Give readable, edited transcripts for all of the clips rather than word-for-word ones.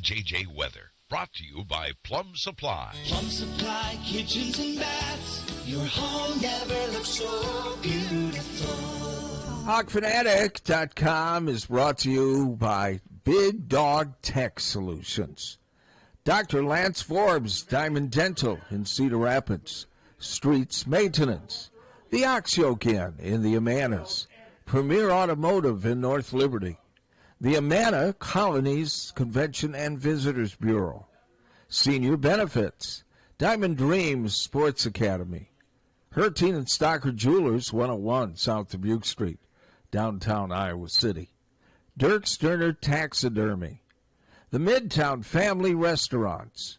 KJJ Weather. Brought to you by Plum Supply. Plum Supply kitchens and baths. Your home never looks so beautiful. Hawkfanatic.com is brought to you by Big Dog Tech Solutions. Dr. Lance Forbes, Diamond Dental in Cedar Rapids. Streets Maintenance. The Ox Yoke Inn in the Amanas. Premier Automotive in North Liberty. The Amana Colonies Convention and Visitors Bureau. Senior Benefits. Diamond Dreams Sports Academy. Harty and Stocker Jewelers, 101 South Dubuque Street, downtown Iowa City. Dirk Sterner Taxidermy. The Midtown Family Restaurants.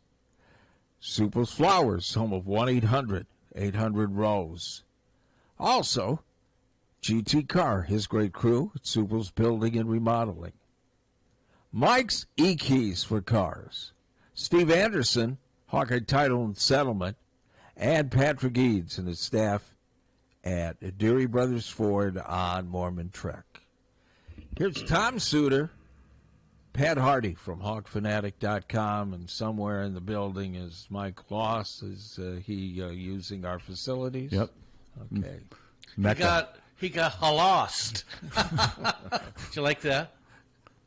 Suple's Flowers, home of 1-800-800-ROSE. Also, GT Car, his great crew at Suple's Building and Remodeling. Mike's E-Keys for Cars. Steve Anderson, Hawkeye Title and Settlement, and Patrick Eads and his staff at Deary Brothers Ford on Mormon Trek. Here's Tom Suter, Pat Harty from Hawkfanatic.com, and somewhere in the building is Mike Hlas. Is he using our facilities? Yep. Okay. He got lost. Did you like that?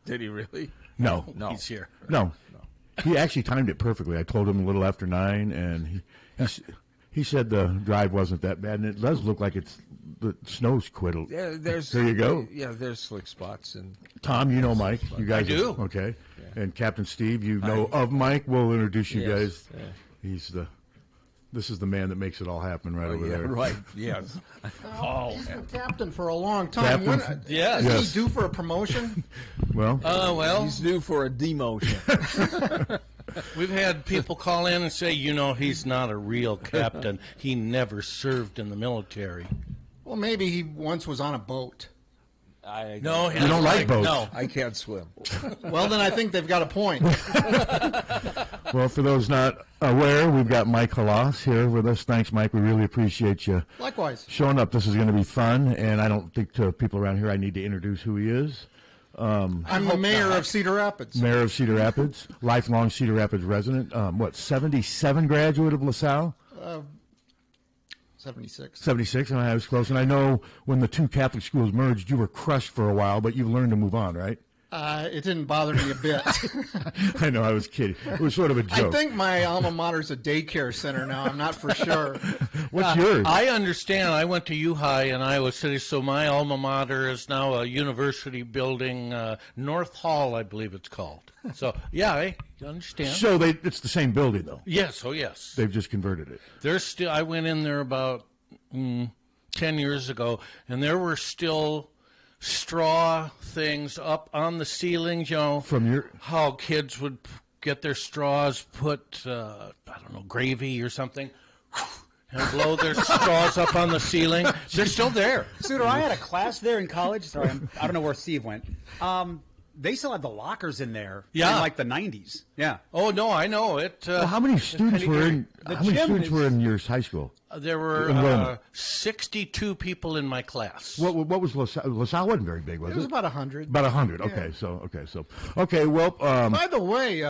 Did he really? No. He's here. No. He actually timed it perfectly. I told him a little after 9, and he said the drive wasn't that bad, and it does look like the snow's quit. Yeah, there you go. Yeah, there's slick spots. And Tom, you know Mike. You guys I do. Okay. Yeah. And Captain Steve, you know of Mike. We'll introduce you guys. Yeah. This is the man that makes it all happen over there. Right, yes. He's been captain for a long time. Yes. Is he due for a promotion? Well. He's due for a demotion. We've had people call in and say, he's not a real captain. He never served in the military. Well, maybe he once was on a boat. No, you don't like boats. No, I can't swim. Well, then I think they've got a point. Well, for those not aware, we've got Mike Hlas here with us. Thanks, Mike. We really appreciate you Likewise. showing up. This is going to be fun, and I don't think to people around here I need to introduce who he is. I'm the mayor of Cedar Rapids. Mayor of Cedar Rapids, lifelong Cedar Rapids resident. 77 graduate of LaSalle? 76. 76, and I was close. And I know when the two Catholic schools merged, you were crushed for a while, but you've learned to move on, right? It didn't bother me a bit. I know, I was kidding. It was sort of a joke. I think my alma mater's a daycare center now. I'm not for sure. What's yours? I understand. I went to U-High in Iowa City, so my alma mater is now a university building, North Hall, I believe it's called. So, yeah, I understand. So it's the same building, though? Yes, oh yes. They've just converted it. There's still. I went in there about 10 years ago, and there were still straw things up on the ceilings, From how kids would get their straws, put, gravy or something, and blow their straws up on the ceiling. They're still there. Suter, I had a class there in college. Sorry, I don't know where Steve went. They still had the lockers in there in like the 90s. Yeah. Oh, no, I know it. Well, how many students were in your high school? There were 62 people in my class. What was LaSalle? LaSalle wasn't very big, was it? It was about 100. About 100. Okay. Well. By the way,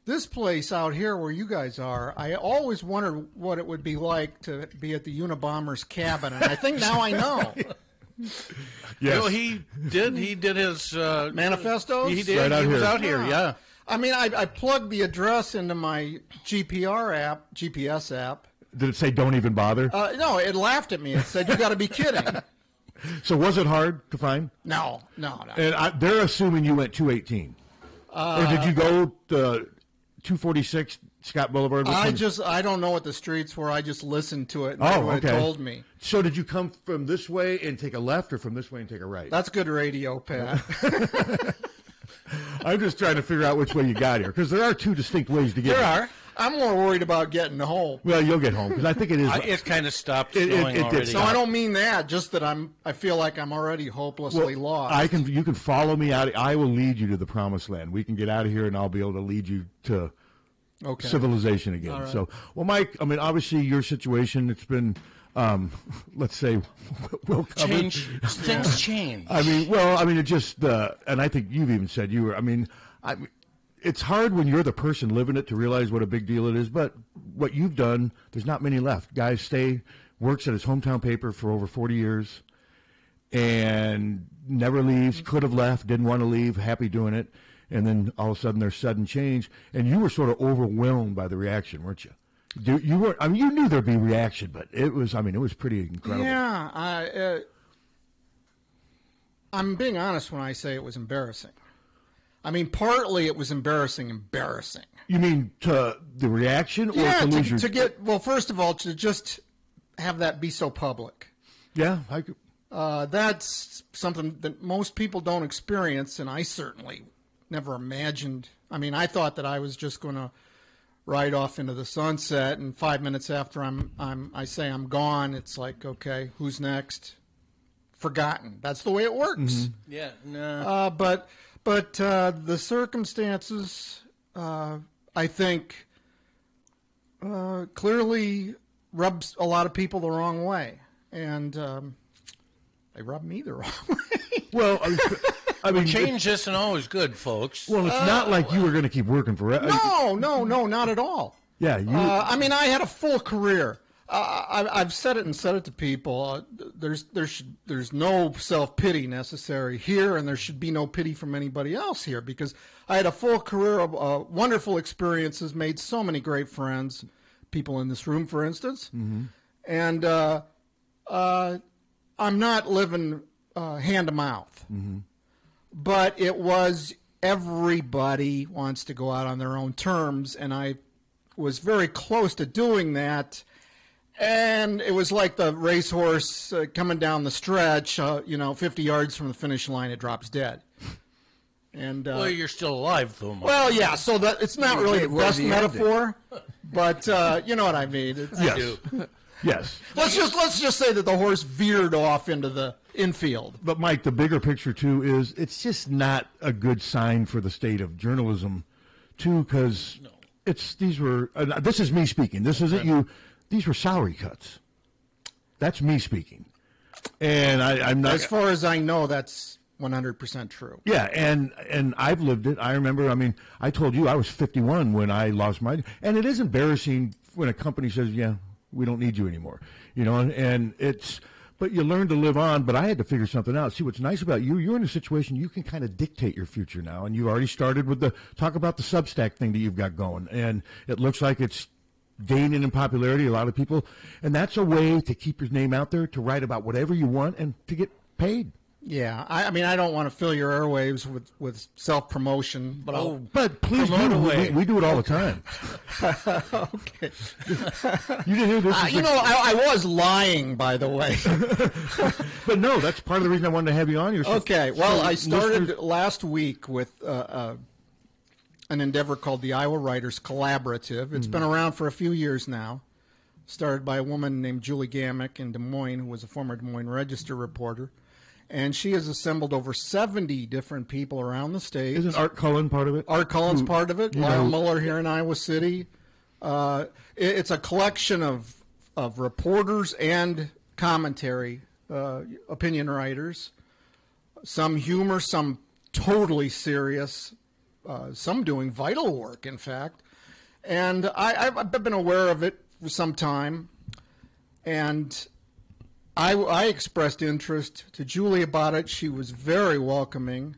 this place out here where you guys are, I always wondered what it would be like to be at the Unabomber's cabin, and I think now I know. Yes. He did his manifestos. He did. Right he was out here. Yeah. I mean, I plugged the address into my GPS app. Did it say "Don't even bother"? No, it laughed at me. It said, "You got to be kidding." So was it hard to find? No. And they're assuming you went 218, or did you go to 246 Scott Boulevard? I don't know what the streets were. I just listened to it. And it told me. So did you come from this way and take a left, or from this way and take a right? That's good radio, Pat. I'm just trying to figure out which way you got here, because there are two distinct ways to get there here. are. I'm more worried about getting home. Well, you'll get home, because I think it is. It kind of stopped snowing already. No, I don't mean that. Just that I feel like I'm already hopelessly lost. You can follow me out. I will lead you to the promised land. We can get out of here, and I'll be able to lead you to civilization again. Right. So, well, Mike, I mean, obviously your situation, it's been, let's say, well covered. Things change. I mean, it just, and I think you've even said you were, It's hard when you're the person living it to realize what a big deal it is, but what you've done, there's not many left. Guys works at his hometown paper for over 40 years and never leaves, could have left, didn't want to leave, happy doing it, and then all of a sudden there's sudden change, and you were sort of overwhelmed by the reaction, weren't you? You weren't. I mean, you knew there'd be reaction, but it was pretty incredible. Yeah, I'm being honest when I say it was embarrassing. I mean, partly it was embarrassing. You mean to the reaction, or to lose your... to get, well, first of all, to just have that be so public. Yeah, I could... That's something that most people don't experience, and I certainly never imagined. I mean, I thought that I was just going to ride off into the sunset, and 5 minutes after I say I'm gone, it's like, okay, who's next? Forgotten. That's the way it works. Mm-hmm. Yeah. No. But the circumstances, I think, clearly rubs a lot of people the wrong way, and they rub me the wrong way. Well, I mean, change isn't always good, folks. Well, it's not like you were going to keep working forever. No, not at all. Yeah, I mean, I had a full career. I've said it to people. There's no self-pity necessary here, and there should be no pity from anybody else here, because I had a full career of wonderful experiences, made so many great friends, people in this room, for instance, and I'm not living hand to mouth, but it was everybody wants to go out on their own terms, and I was very close to doing that. And it was like the racehorse coming down the stretch, 50 yards from the finish line, it drops dead. And well, you're still alive, though. Mark. Well, yeah, so that it's not really the best metaphor, but you know what I mean. Yes. Yes. Let's just say that the horse veered off into the infield. But Mike, the bigger picture too is it's just not a good sign for the state of journalism, too, because these were. This is me speaking. This isn't you. These were salary cuts. That's me speaking. And I'm not... As far as I know, that's 100% true. Yeah, and I've lived it. I remember, I told you I was 51 when I lost my... And it is embarrassing when a company says, yeah, we don't need you anymore. And it's... But you learn to live on, but I had to figure something out. See, what's nice about you're in a situation you can kind of dictate your future now, and you already started with talk about the Substack thing that you've got going, and it looks like it's gaining in popularity, a lot of people, and that's a way to keep your name out there, to write about whatever you want, and to get paid. Yeah, I mean, I don't want to fill your airwaves with self-promotion, but but please do. We do it all the time. Okay. You didn't hear this? I was lying, by the way. But no, that's part of the reason I wanted to have you on. Okay, well, I started last week with an endeavor called the Iowa Writers Collaborative. It's been around for a few years now. Started by a woman named Julie Gamick in Des Moines, who was a former Des Moines Register reporter. And she has assembled over 70 different people around the state. Isn't Art Cullen part of it? Art Cullen's part of it. Lyle Muller here in Iowa City. It's a collection of reporters and commentary, opinion writers. Some humor, some totally serious, some doing vital work, in fact. And I've been aware of it for some time. And I expressed interest to Julie about it. She was very welcoming,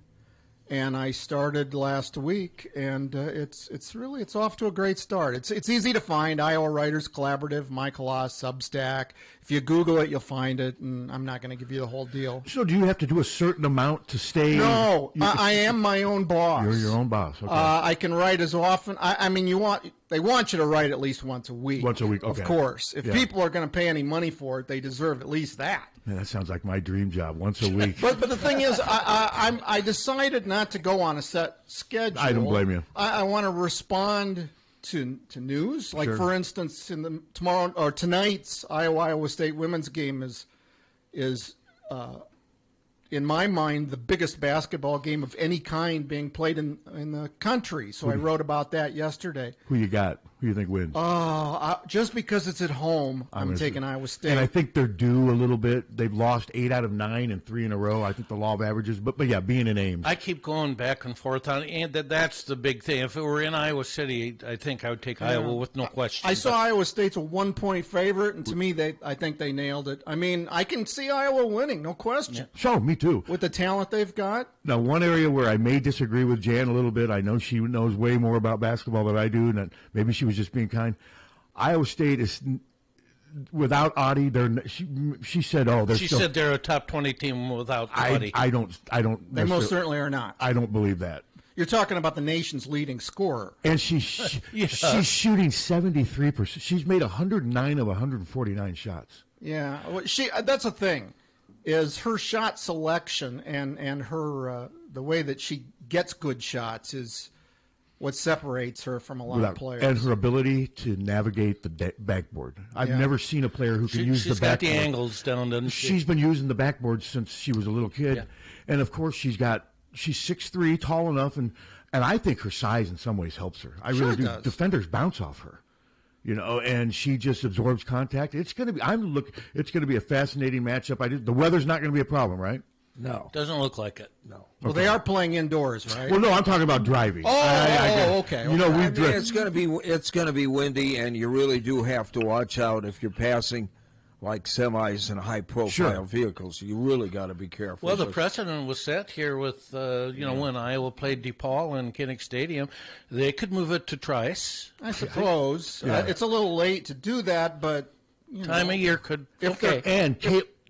and I started last week, and it's off to a great start. It's easy to find. Iowa Writers Collaborative, Mike Hlas, Substack. If you Google it, you'll find it, and I'm not going to give you the whole deal. So do you have to do a certain amount to stay? No, I am my own boss. You're your own boss. Okay. I can write as often. I mean, they want you to write at least once a week. Once a week, okay. Of course. If people are going to pay any money for it, they deserve at least that. Man, that sounds like my dream job, once a week. But the thing is, I decided not to go on a set schedule. I don't blame you. I want to respond to news. Like, for instance, tomorrow or tonight's Iowa State women's game is in my mind, the biggest basketball game of any kind being played in the country. So I wrote about that yesterday. Who you got? Who do you think wins? Just because it's at home, I'm taking Iowa State. And I think they're due a little bit. They've lost 8 out of 9 and 3 in a row. I think the law of averages. But yeah, being in Ames. I keep going back and forth on it, and that's the big thing. If it were in Iowa City, I think I would take Iowa with no question. I saw Iowa State's a 1-point favorite, and to me, I think they nailed it. I mean, I can see Iowa winning, no question. Yeah. So, me too. With the talent they've got. Now, one area where I may disagree with Jan a little bit, I know she knows way more about basketball than I do, and maybe she was just being kind. Iowa State is, without Harty, she said, she said they're a top 20 team without Harty. I don't. They most certainly are not. I don't believe that. You're talking about the nation's leading scorer. And she's shooting 73%. She's made 109 of 149 shots. Yeah, that's a thing, is her shot selection and her the way that she gets good shots is what separates her from a lot of players. And her ability to navigate the backboard. I've never seen a player who can use the backboard. She's got the angles down, doesn't she? She's been using the backboard since she was a little kid. Yeah. And, of course, she's 6'3", tall enough, and I think her size in some ways helps her. I really do. Does. Defenders bounce off her. And she just absorbs contact. It's going to be. It's going to be a fascinating matchup. The weather's not going to be a problem, right? No, doesn't look like it. No. Well, they are playing indoors, right? Well, no, I'm talking about driving. Okay. It's going to be windy, and you really do have to watch out if you're passing like semis and high-profile vehicles. You really got to be careful. Well, the precedent was set here with, when Iowa played DePaul in Kinnick Stadium. They could move it to Trice. I suppose. It's a little late to do that, but... Time of year could... Okay. And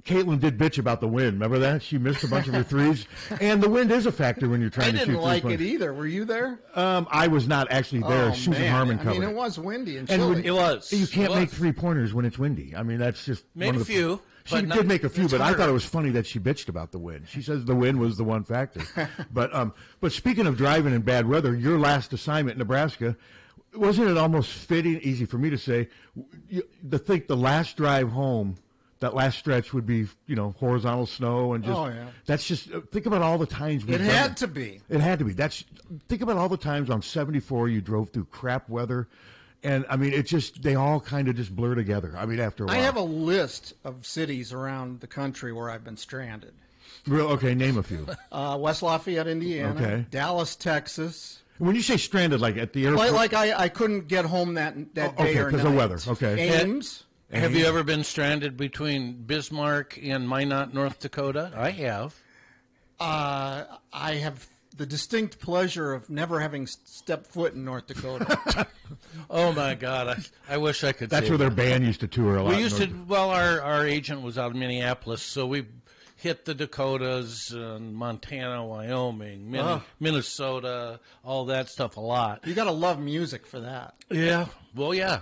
Caitlin did bitch about the wind. Remember that? She missed a bunch of her threes. And the wind is a factor when you're trying to shoot. I didn't like it either. Were you there? I was not actually there. Susan Harmon covered it. I mean, it was windy and chilly. It was. You can't make three-pointers when it's windy. I mean, that's just made a few. She did make a few, but I thought it was funny that she bitched about the wind. She says the wind was the one factor. But speaking of driving in bad weather, your last assignment in Nebraska, wasn't it almost fitting, easy for me to say, to think the last drive home, that last stretch would be, horizontal snow and just. That's just. Think about all the times. It had to be. It had to be. Think about all the times on 74 you drove through crap weather, and I mean they all kind of just blur together. I mean, after a while. I have a list of cities around the country where I've been stranded. Okay, name a few. West Lafayette, Indiana. Okay. Dallas, Texas. When you say stranded, like at the airport, like I couldn't get home that day or night. Okay, because of weather. Okay. Ames. Have you ever been stranded between Bismarck and Minot, North Dakota? I have. I have the distinct pleasure of never having stepped foot in North Dakota. Oh, my God. I wish I could That's where their band used to tour a lot. We used to, our agent was out of Minneapolis, so we hit the Dakotas, Montana, Wyoming, Minnesota, all that stuff a lot. You got to love music for that. Yeah. Well, yeah.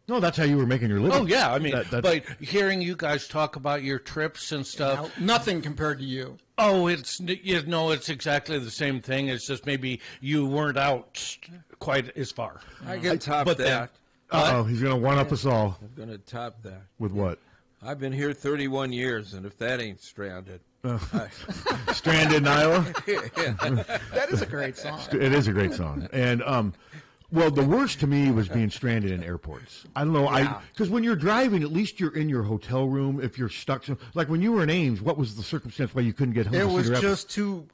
No, that's how you were making your living. Oh, yeah. I mean, but hearing you guys talk about your trips and stuff. Nothing compared to you. Oh, it's exactly the same thing. It's just maybe you weren't out quite as far. I can top that. He's going to one-up us all. I'm going to top that. With what? I've been here 31 years, and if that ain't stranded. Stranded in Iowa? That is a great song. It is a great song. And, well, the worst to me was being stranded in airports. I don't know. Because when you're driving, at least you're in your hotel room. If you're stuck, like when you were in Ames, what was the circumstance why you couldn't get home? It was just too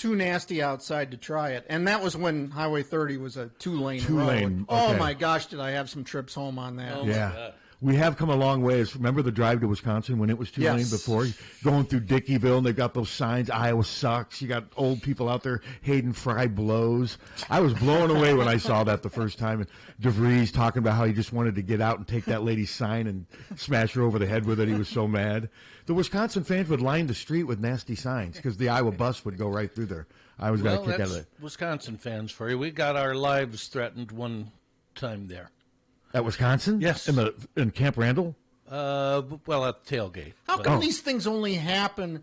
nasty outside to try it, and that was when Highway 30 was a two-lane road. Okay. Oh my gosh, did I have some trips home on that? Oh, yeah. My God. We have come a long ways. Remember the drive to Wisconsin when it was two-lane before? Going through Dickeyville, and they've got those signs, Iowa sucks. You got old people out there, Hayden Fry blows. I was blown away when I saw that the first time. And DeVries talking about how he just wanted to get out and take that lady's sign and smash her over the head with it. He was so mad. The Wisconsin fans would line the street with nasty signs because the Iowa bus would go right through there. I was got a kick out of it. Wisconsin fans for you. We got our lives threatened one time there. At Wisconsin? Yes. In Camp Randall? Well, at the tailgate. How come these things only happen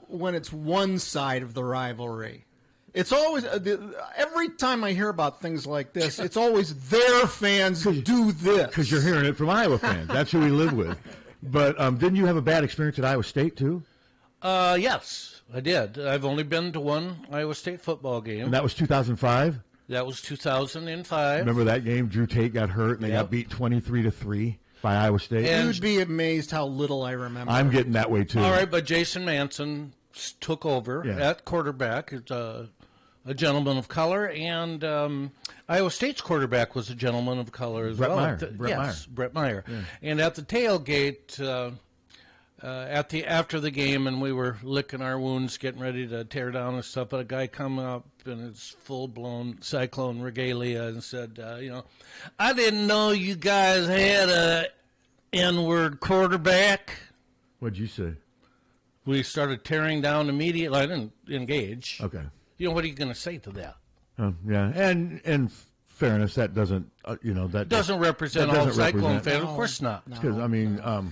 when it's one side of the rivalry? It's always every time I hear about things like this, it's always their fans do this. Because you're hearing it from Iowa fans. That's who we live with. But didn't you have a bad experience at Iowa State, too? Yes, I did. I've only been to one Iowa State football game. And that was 2005? That was 2005. Remember that game? Drew Tate got hurt, and they got beat 23-3 by Iowa State. You would be amazed how little I remember. I'm getting that way, too. All right, but Jason Manson took over at quarterback. It's a gentleman of color, and Iowa State's quarterback was a gentleman of color as well. Brett Meyer. Yeah. And at the tailgate, after the game, and we were licking our wounds, getting ready to tear down and stuff, but a guy come up in his full-blown Cyclone regalia and said, I didn't know you guys had a N-word quarterback. What'd you say? We started tearing down immediately. I didn't engage. Okay. What are you going to say to that? Yeah, and fairness, that doesn't, that doesn't represent all Cyclone fans. Of course not. Because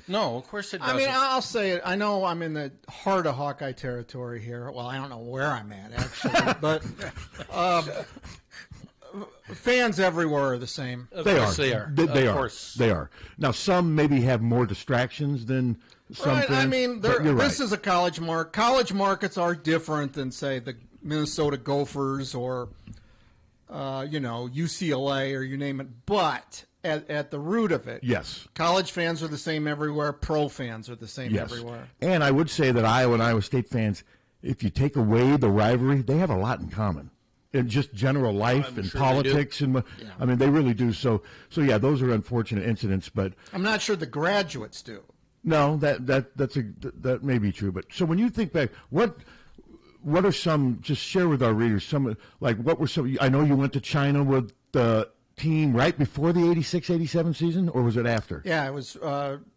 no, of course it doesn't. I mean, I'll say it. I know I'm in the heart of Hawkeye territory here. Well, I don't know where I'm at actually, but fans everywhere are the same. Of course they are. They are. Now, some maybe have more distractions than some fans. I mean, this is a college market. College markets are different than, say, the Minnesota Gophers or, UCLA or you name it. But at the root of it, yes, college fans are the same everywhere. Pro fans are the same everywhere. And I would say that Iowa and Iowa State fans, if you take away the rivalry, they have a lot in common. In just general life and politics, and I mean, they really do. So yeah, those are unfortunate incidents, but I'm not sure the graduates do. No, that may be true. But so when you think back, what are some? Just share with our readers some, like, what were some? I know you went to China with the team right before the 86-87 season, or was it after? Yeah, it was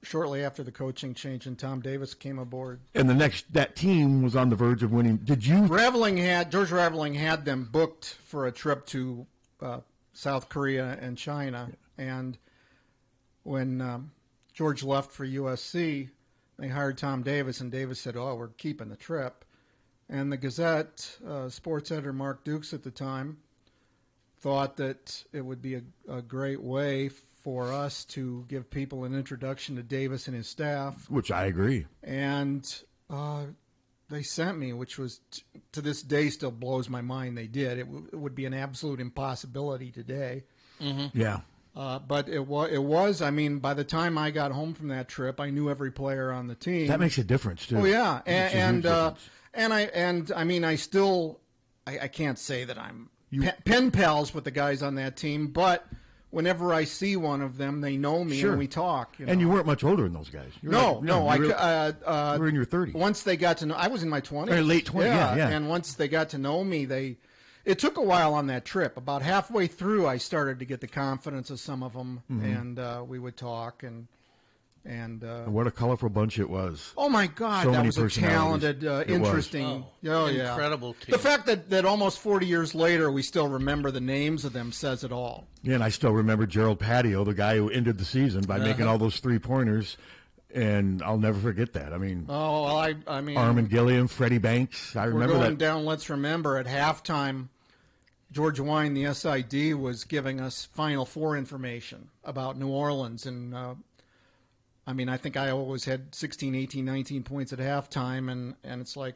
shortly after the coaching change and Tom Davis came aboard. And that team was on the verge of winning. Did you? George Raveling had them booked for a trip to South Korea and China, and when George left for USC, they hired Tom Davis, and Davis said, "Oh, we're keeping the trip." And the Gazette sports editor Mark Dukes at the time thought that it would be a great way for us to give people an introduction to Davis and his staff. Which I agree. And they sent me, which was to this day still blows my mind they did. It would be an absolute impossibility today. Mm-hmm. Yeah. But it was. I mean, by the time I got home from that trip, I knew every player on the team. That makes a difference too. Oh yeah, and I mean, I still, I can't say that I'm pen pals with the guys on that team, but whenever I see one of them, they know me and we talk. And you weren't much older than those guys. You were in your 30s. Once they got to know, I was in my 20s. Or late 20s. Yeah. And once they got to know me, it took a while on that trip. About halfway through, I started to get the confidence of some of them, and we would talk and what a colorful bunch it was. Oh my God, so that many was a talented, interesting, incredible team. The fact that almost 40 years later we still remember the names of them says it all. Yeah, and I still remember Gerald Patio, the guy who ended the season by making all those 3-pointers, and I'll never forget that. I mean, I mean, Armin Gilliam, Freddie Banks. I remember we're going that. down. Let's remember at halftime, George Wine, the SID, was giving us Final Four information about New Orleans. And, I mean, I think Iowa always had 16, 18, 19 points at halftime. And it's like,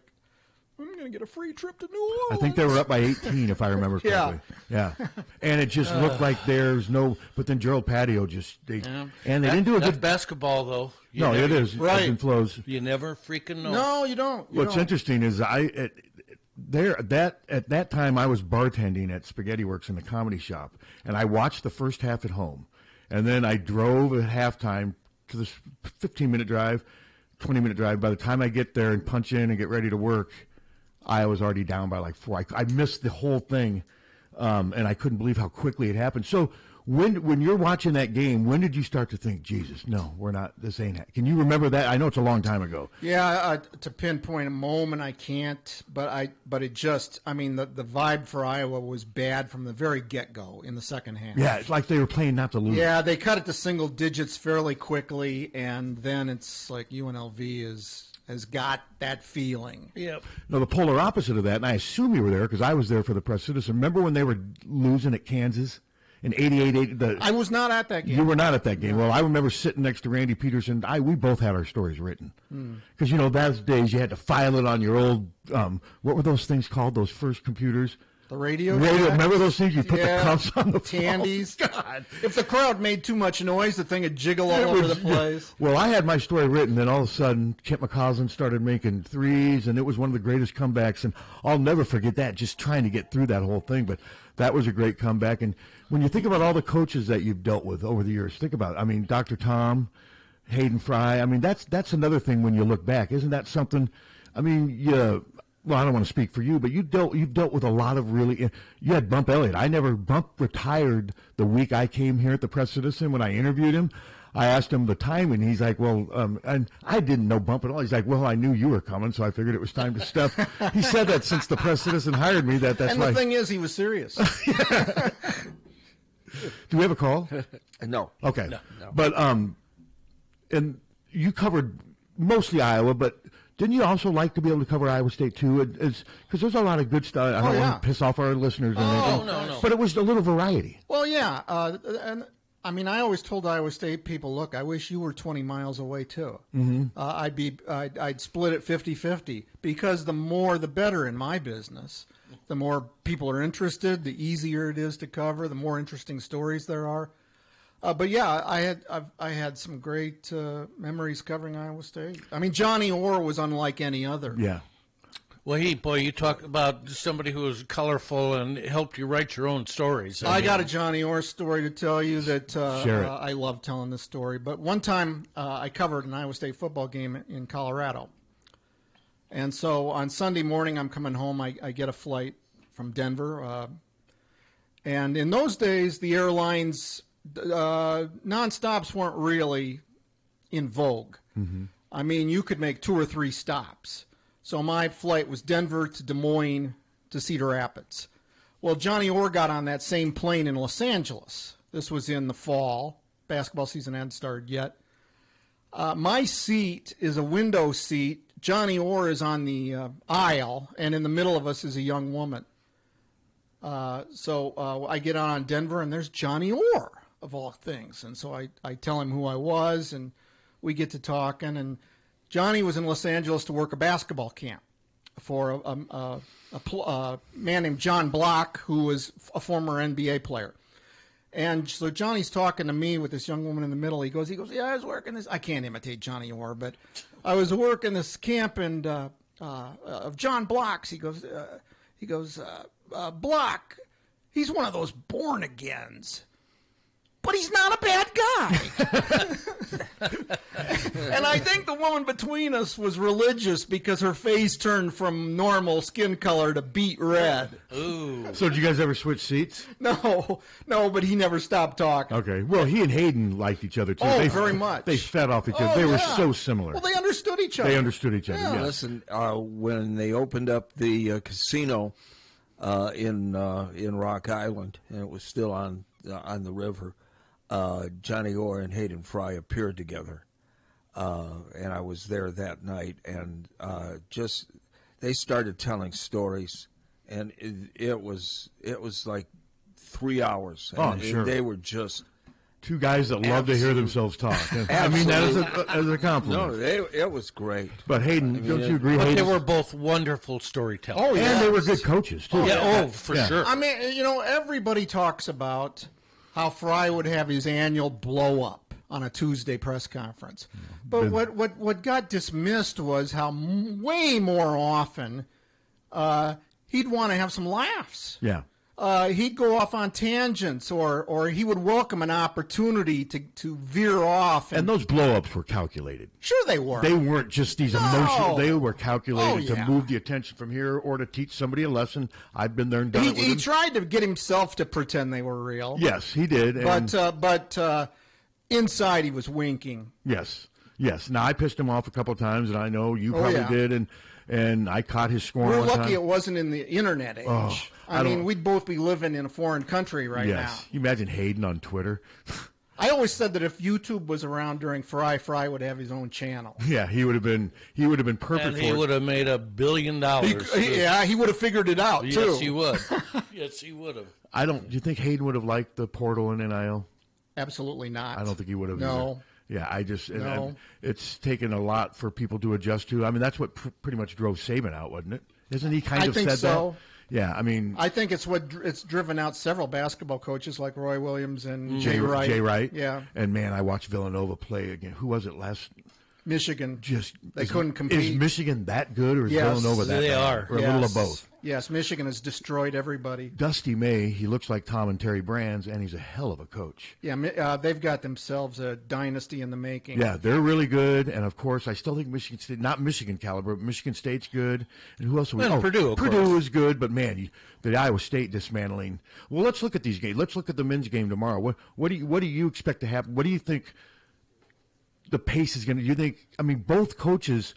I'm going to get a free trip to New Orleans. I think they were up by 18, if I remember correctly. Yeah. And it just looked like there's no – but then Gerald Patio just – and they didn't do a good – basketball, though. It is. Right. Ebbs and flows. You never freaking know. No, you don't. What's interesting is at that time I was bartending at Spaghetti Works in the Comedy Shop, and I watched the first half at home, and then I drove at halftime to this 15-minute drive, 20-minute drive. By the time I get there and punch in and get ready to work, I was already down by like 4. I missed the whole thing, and I couldn't believe how quickly it happened. So when you're watching that game, when did you start to think, Jesus, no, we're not, this ain't – can you remember that? I know it's a long time ago. Yeah, to pinpoint a moment, I can't, but it just – I mean, the vibe for Iowa was bad from the very get-go in the second half. Yeah, it's like they were playing not to lose. Yeah, they cut it to single digits fairly quickly, and then it's like UNLV has got that feeling. Yep. No, the polar opposite of that, and I assume you were there because I was there for the Press Citizen. Remember when they were losing at Kansas? In 88, I was not at that game. You were not at that game. No. Well, I remember sitting next to Randy Peterson. We both had our stories written. Because, those days you had to file it on your old, what were those things called, those first computers? The radio. Remember those things? You put the cuffs on the Tandies. God. If the crowd made too much noise, the thing would jiggle all over the place. Well, I had my story written, then all of a sudden, Kent McCausland started making threes, and it was one of the greatest comebacks. And I'll never forget that, just trying to get through that whole thing. But that was a great comeback. And when you think about all the coaches that you've dealt with over the years, think about it. I mean, Dr. Tom, Hayden Fry. I mean, that's another thing when you look back. Isn't that something? I mean, well, I don't want to speak for you, but you've dealt with a lot of really. You had Bump Elliott. Bump retired the week I came here at the Press Citizen. When I interviewed him, I asked him the time, and he's like, "Well," and I didn't know Bump at all. He's like, "Well, I knew you were coming, so I figured it was time to step." He said that since the Press Citizen hired me. That's and why. And the thing is, he was serious. Do we have a call? No. Okay. No. But and you covered mostly Iowa, but. Didn't you also like to be able to cover Iowa State, too? Because there's a lot of good stuff. I don't want to piss off our listeners or anything. No. But it was a little variety. Well, yeah. And I mean, I always told Iowa State people, look, I wish you were 20 miles away, too. Mm-hmm. I'd split it 50-50 because the more the better in my business. The more people are interested, the easier it is to cover, the more interesting stories there are. But yeah, I had some great memories covering Iowa State. I mean, Johnny Orr was unlike any other. Yeah. Well, you talk about somebody who was colorful and helped you write your own stories. I got a Johnny Orr story to tell you that Share it. I love telling this story. But one time I covered an Iowa State football game in Colorado. And so on Sunday morning, I'm coming home. I get a flight from Denver. And in those days, the airlines... non-stops weren't really in vogue. Mm-hmm. I mean, you could make 2 or 3 stops. So my flight was Denver to Des Moines to Cedar Rapids. Well, Johnny Orr got on that same plane in Los Angeles. This was in the fall. Basketball season hadn't started yet. My seat is a window seat. Johnny Orr is on the aisle, and in the middle of us is a young woman. So I get on Denver, and there's Johnny Orr, of all things. And so I tell him who I was, and we get to talking. And Johnny was in Los Angeles to work a basketball camp for a man named John Block, who was a former NBA player. And so Johnny's talking to me with this young woman in the middle. He goes, yeah, I was working this. I can't imitate Johnny Orr, but I was working this camp and of John Block's. He goes, Block, he's one of those born-agains. But he's not a bad guy. And I think the woman between us was religious because her face turned from normal skin color to beet red. Ooh. So did you guys ever switch seats? No, but he never stopped talking. Okay. Well, he and Hayden liked each other, too. Oh, very much. They fed off each other. They were so similar. Well, they understood each other. Yeah. Listen, when they opened up the casino in Rock Island, and it was still on the river, Johnny Orr and Hayden Fry appeared together, and I was there that night, and they started telling stories, and it was like 3 hours. Oh, I'm sure. And they were just two guys that love to hear themselves talk. I mean that as a compliment. No, it was great. But Hayden, don't you agree? But they were both wonderful storytellers. Oh, yeah. And they were good coaches too. For sure. I mean, everybody talks about how Fry would have his annual blow up on a Tuesday press conference. But what got dismissed was how way more often he'd want to have some laughs. Yeah. He'd go off on tangents, or he would welcome an opportunity to veer off. And those blow-ups were calculated. Sure they were. They weren't just these emotional. They were calculated to yeah. move the attention from here or to teach somebody a lesson. I've been there and done it with He him. tried to get himself to pretend they were real. Yes, he did. But inside he was winking. Yes. Now, I pissed him off a couple of times, and I know you probably did, and I caught his scorn We're one lucky time. it wasn't in the internet age. Oh, I mean, we'd both be living in a foreign country right now. Yes. You imagine Hayden on Twitter. I always said that if YouTube was around during Fry would have his own channel. Yeah, he would have been perfect and for he it. would have made $1 billion. He would have figured it out, too. Yes, he would. Yes, he would have. Do you think Hayden would have liked the portal and NIL? Absolutely not. I don't think he would have. No. Either. Yeah, No. and it's taken a lot for people to adjust to. I mean, that's what pretty much drove Saban out, wasn't it? Isn't he kind of think said so. that? Yeah, I mean, I think it's driven out several basketball coaches like Roy Williams and Jay Wright. Jay Wright. Yeah. And man, I watched Villanova play again. Who was it last? Michigan. They Is- couldn't compete. Is Michigan that good, or is Yes, Villanova that they bad? are. Or a little of both? Yes, Michigan has destroyed everybody. Dusty May, he looks like Tom and Terry Brands, and he's a hell of a coach. Yeah, they've got themselves a dynasty in the making. Yeah, they're really good, and of course, I still think Michigan State, not Michigan caliber, but Michigan State's good. And who else? Well, Purdue, of Purdue course. is good, but man, the Iowa State dismantling. Well, let's look at these games. Let's look at the men's game tomorrow. What do you expect to happen? What do you think the pace is going to? You think? I mean, both coaches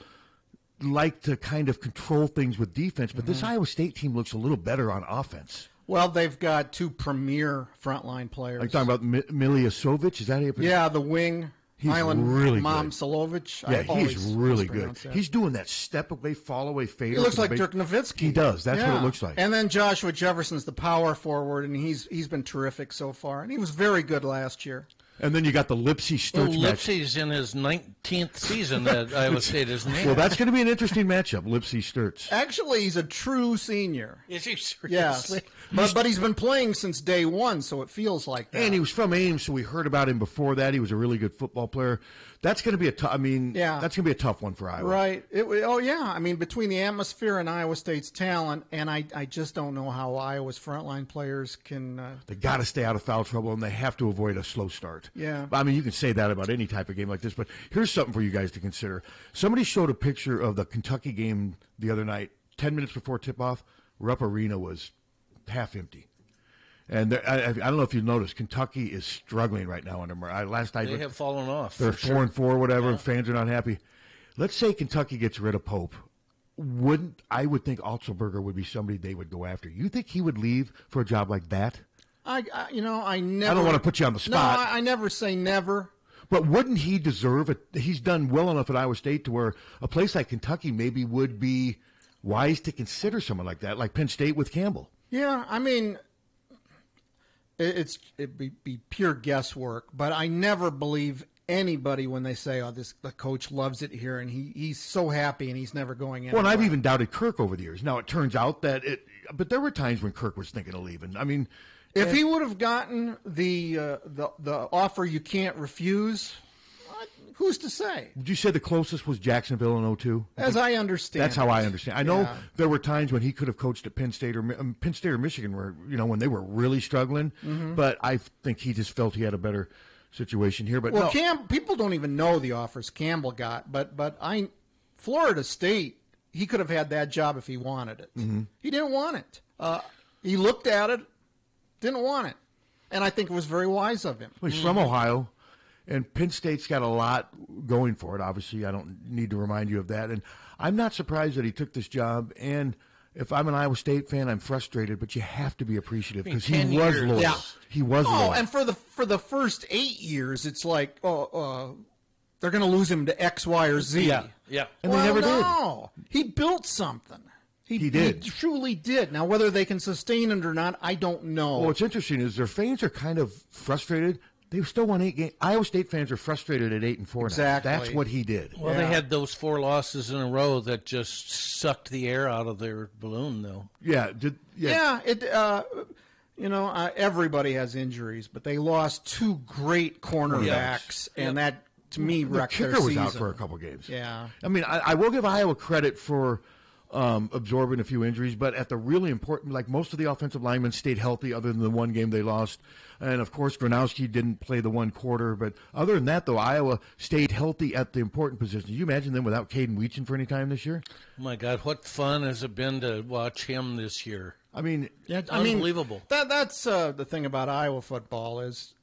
like to kind of control things with defense, but this Iowa State team looks a little better on offense. Well, they've got two premier frontline players. Are you talking about Miljasovic? Is that how you pronounce it? Yeah, the wing. He's Island really good. Momcilovic. Yeah, I always he's really good. mispronounce that. He's doing that step away, fall away fader. He looks to the like Dirk Nowitzki. He does. That's what it looks like. And then Joshua Jefferson's the power forward, and he's been terrific so far. And he was very good last year. And then you got the Lipsy Sturts match. Lipsy's in his 19th season at Iowa State, isn't he? Well, that's going to be an interesting matchup, Lipsy Sturts. Actually, he's a true senior. Is he seriously? Yes. But he's been playing since day one, so it feels like that. And he was from Ames, so we heard about him before that. He was a really good football player. That's going to be that's going to be a tough one for Iowa. Right. I mean, between the atmosphere and Iowa State's talent, and I just don't know how Iowa's frontline players can. They got to stay out of foul trouble, and they have to avoid a slow start. Yeah. I mean, you can say that about any type of game like this, but here's something for you guys to consider. Somebody showed a picture of the Kentucky game the other night, 10 minutes before tip-off. Rupp Arena was half empty. And I don't know if you've noticed, Kentucky is struggling right now under Murray. They have fallen off. They're 4-4, whatever, and fans are not happy. Let's say Kentucky gets rid of Pope. I would think Otzelberger would be somebody they would go after. You think he would leave for a job like that? I never. I don't want to put you on the spot. No, I never say never. But wouldn't he deserve it? He's done well enough at Iowa State to where a place like Kentucky maybe would be wise to consider someone like that, like Penn State with Campbell. Yeah, I mean, it'd be pure guesswork, but I never believe anybody when they say, the coach loves it here and he's so happy and he's never going anywhere. Well, and I've even doubted Kirk over the years. Now, it turns out that but there were times when Kirk was thinking of leaving. I mean, if he would have gotten the offer you can't refuse, who's to say? Would you say the closest was Jacksonville in 2002? As I understand. That's how I understand. I know there were times when he could have coached at Penn State or Michigan where, when they were really struggling, but I think he just felt he had a better situation here. But people don't even know the offers Campbell got, but Florida State, he could have had that job if he wanted it. He didn't want it. He looked at it, didn't want it, and I think it was very wise of him. Well, he's from Ohio, and Penn State's got a lot going for it. Obviously, I don't need to remind you of that, and I'm not surprised that he took this job. And if I'm an Iowa State fan, I'm frustrated, but you have to be appreciative because he was loyal. Yeah. He was loyal. And for the first 8 years, it's like, they're going to lose him to X, Y, or Z. Yeah. And they never did. No, he built something. He did. He truly did. Now, whether they can sustain it or not, I don't know. Well, what's interesting is their fans are kind of frustrated. They still won 8 games. Iowa State fans are frustrated at 8-4 exactly. now. That's what he did. Well, they had those 4 losses in a row that just sucked the air out of their balloon, though. Everybody has injuries, but they lost 2 great cornerbacks, and that, to me, wrecked their season. The kicker was out for a couple games. Yeah. I mean, I will give Iowa credit for absorbing a few injuries, but at the really important, like most of the offensive linemen stayed healthy other than the one game they lost. And, of course, Gronowski didn't play the one quarter. But other than that, though, Iowa stayed healthy at the important positions. Can you imagine them without Caden Weechin for any time this year? Oh, my God. What fun has it been to watch him this year? I mean, unbelievable. That's the thing about Iowa football is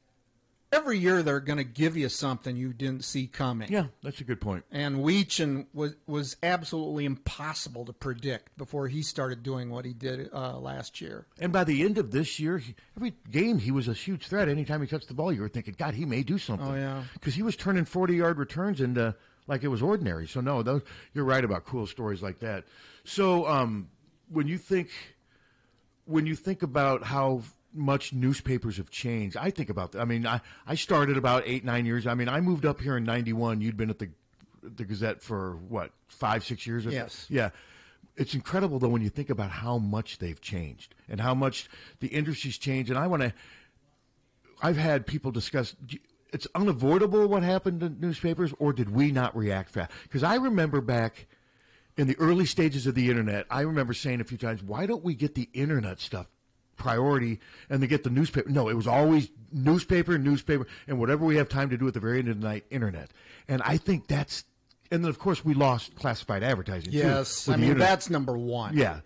every year they're going to give you something you didn't see coming. Yeah, that's a good point. And Weechin was absolutely impossible to predict before he started doing what he did last year. And by the end of this year, every game he was a huge threat. Anytime he touched the ball, you were thinking, God, he may do something. Oh, yeah. Because he was turning 40-yard returns and like it was ordinary. So, no, you're right about cool stories like that. So when you think about how much newspapers have changed, I think about that. I mean, I started about 8-9 years. I mean, I moved up here in 91. You'd been at the Gazette for, 5-6 years? Yes. Yeah. it's incredible, though, when you think about how much they've changed and how much the industry's changed. And I've had people discuss, it's unavoidable what happened to newspapers, or did we not react fast? Because I remember back in the early stages of the Internet, I remember saying a few times, why don't we get the Internet stuff priority and they get the newspaper? No, it was always newspaper, and whatever we have time to do at the very end of the night, Internet. And I think that's, and then of course we lost classified advertising. Yes, too, I mean that's number one. Yeah.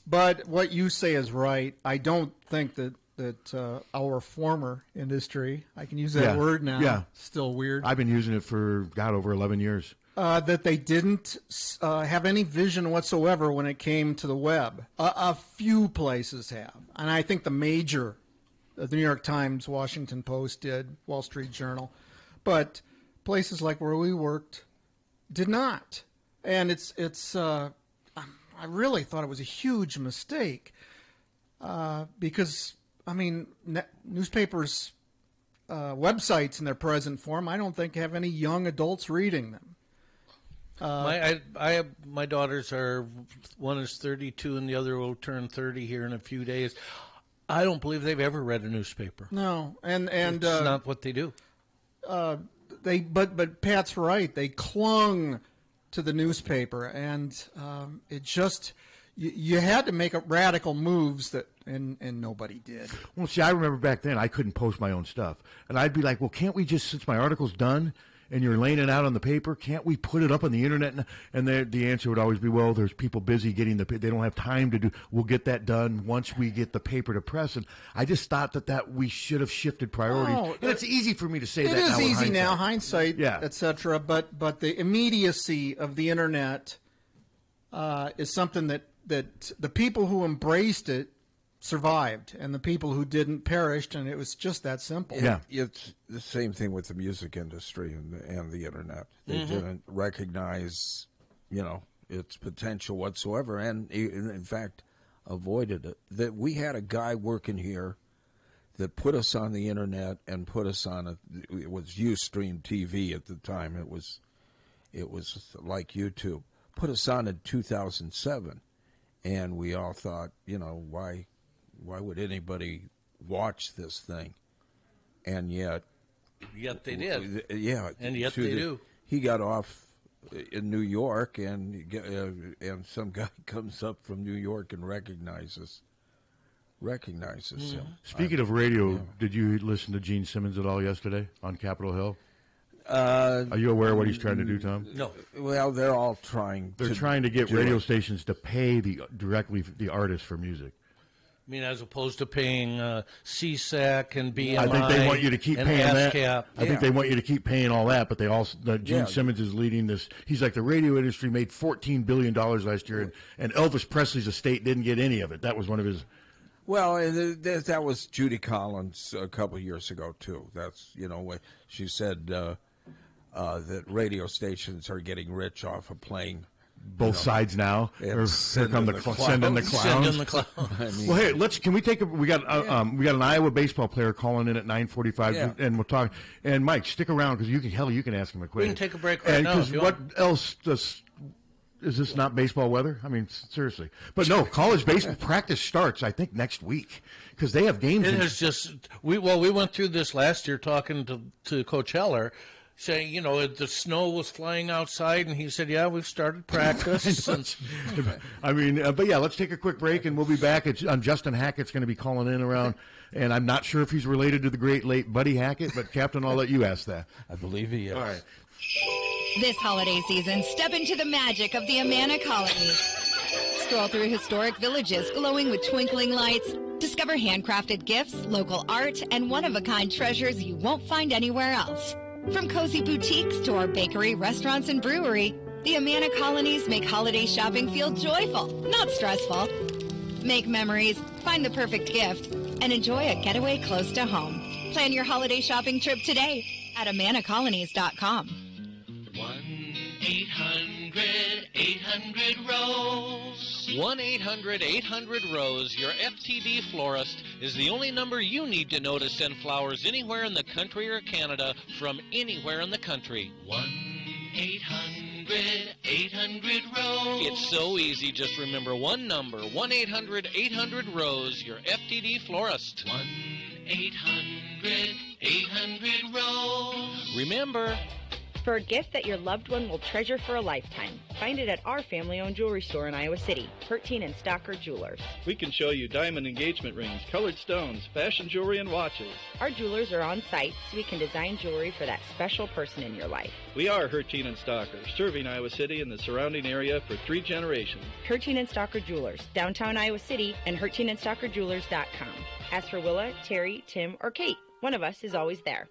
But what you say is right. I don't think that our former industry, I can use that word now, still weird. I've been using it for over 11 years. That they didn't have any vision whatsoever when it came to the web. A few places have, and I think the New York Times, Washington Post did, Wall Street Journal, but places like where we worked did not. And I really thought it was a huge mistake because, I mean, newspapers, websites in their present form, I don't think have any young adults reading them. My daughters one is 32 and the other will turn 30 here in a few days. I don't believe they've ever read a newspaper. No, and it's not what they do. But Pat's right. They clung to the newspaper, and it just you had to make radical moves and nobody did. Well, see, I remember back then I couldn't post my own stuff, and I'd be like, well, can't we just, since my article's done and you're laying it out on the paper, can't we put it up on the internet? And the answer would always be, well, there's people busy getting they don't have time to do. We'll get that done once we get the paper to press. And I just thought that we should have shifted priorities. Oh, and it's easy for me to say that now. It is easy now, hindsight, etc. But the immediacy of the internet is something that the people who embraced it survived, and the people who didn't perished, and it was just that simple. It's the same thing with the music industry and the internet. They didn't recognize, its potential whatsoever, and in fact, avoided it. That we had a guy working here that put us on the internet and put us on it was Ustream TV at the time. It was like YouTube. Put us on in 2007, and we all thought, why would anybody watch this thing? And yet they did. And yet they do. He got off in New York, and some guy comes up from New York and recognizes him. Speaking of radio, did you listen to Gene Simmons at all yesterday on Capitol Hill? Are you aware of what he's trying to do, Tom? No. Well, they're all trying. They're trying to get radio stations to pay directly the artists for music. I mean, as opposed to paying CSAC and BMI. I think they want you to keep paying ASCAP. I think they want you to keep paying all that, but they also Gene Simmons is leading this. He's like, the radio industry made $14 billion last year, and Elvis Presley's estate didn't get any of it. That was one of his. Well, that was Judy Collins a couple of years ago too. That's when she said that radio stations are getting rich off of playing. Both sides now. Or send in the clowns. I mean, well, hey, can we take we got an Iowa baseball player calling in at 9:45, and we'll talk. And Mike, stick around because you can ask him a question. We can take a break right now. Because what else is this not baseball weather? I mean, seriously. But no, college baseball practice starts, I think, next week because they have games. It is just we went through this last year talking to Coach Heller. Saying, the snow was flying outside, and he said, yeah, we've started practice. I mean, but yeah, let's take a quick break, and we'll be back. Justin Hackett's going to be calling in around, and I'm not sure if he's related to the great late Buddy Hackett, but Captain, I'll let you ask that. I believe he is. All right. This holiday season, step into the magic of the Amana Colony. Stroll through historic villages glowing with twinkling lights. Discover handcrafted gifts, local art, and one-of-a-kind treasures you won't find anywhere else. From cozy boutiques to our bakery, restaurants, and brewery, the Amana Colonies make holiday shopping feel joyful, not stressful. Make memories, find the perfect gift, and enjoy a getaway close to home. Plan your holiday shopping trip today at amanacolonies.com. 1-800-800-ROSE 1-800-800-ROSE. Your FTD florist is the only number you need to know to send flowers anywhere in the country or Canada from anywhere in the country. 1-800 1-800-800-ROSE. It's so easy. Just remember one number, 1-800-800-ROSE, your FTD florist. 1-800-800-ROSE. Remember, for a gift that your loved one will treasure for a lifetime, find it at our family-owned jewelry store in Iowa City, Hertine and Stocker Jewelers. We can show you diamond engagement rings, colored stones, fashion jewelry, and watches. Our jewelers are on site, so we can design jewelry for that special person in your life. We are Hertine and Stocker, serving Iowa City and the surrounding area for 3 generations. Hertine and Stocker Jewelers, downtown Iowa City, and HertineandStockerJewelers.com. Ask for Willa, Terry, Tim, or Kate. One of us is always there.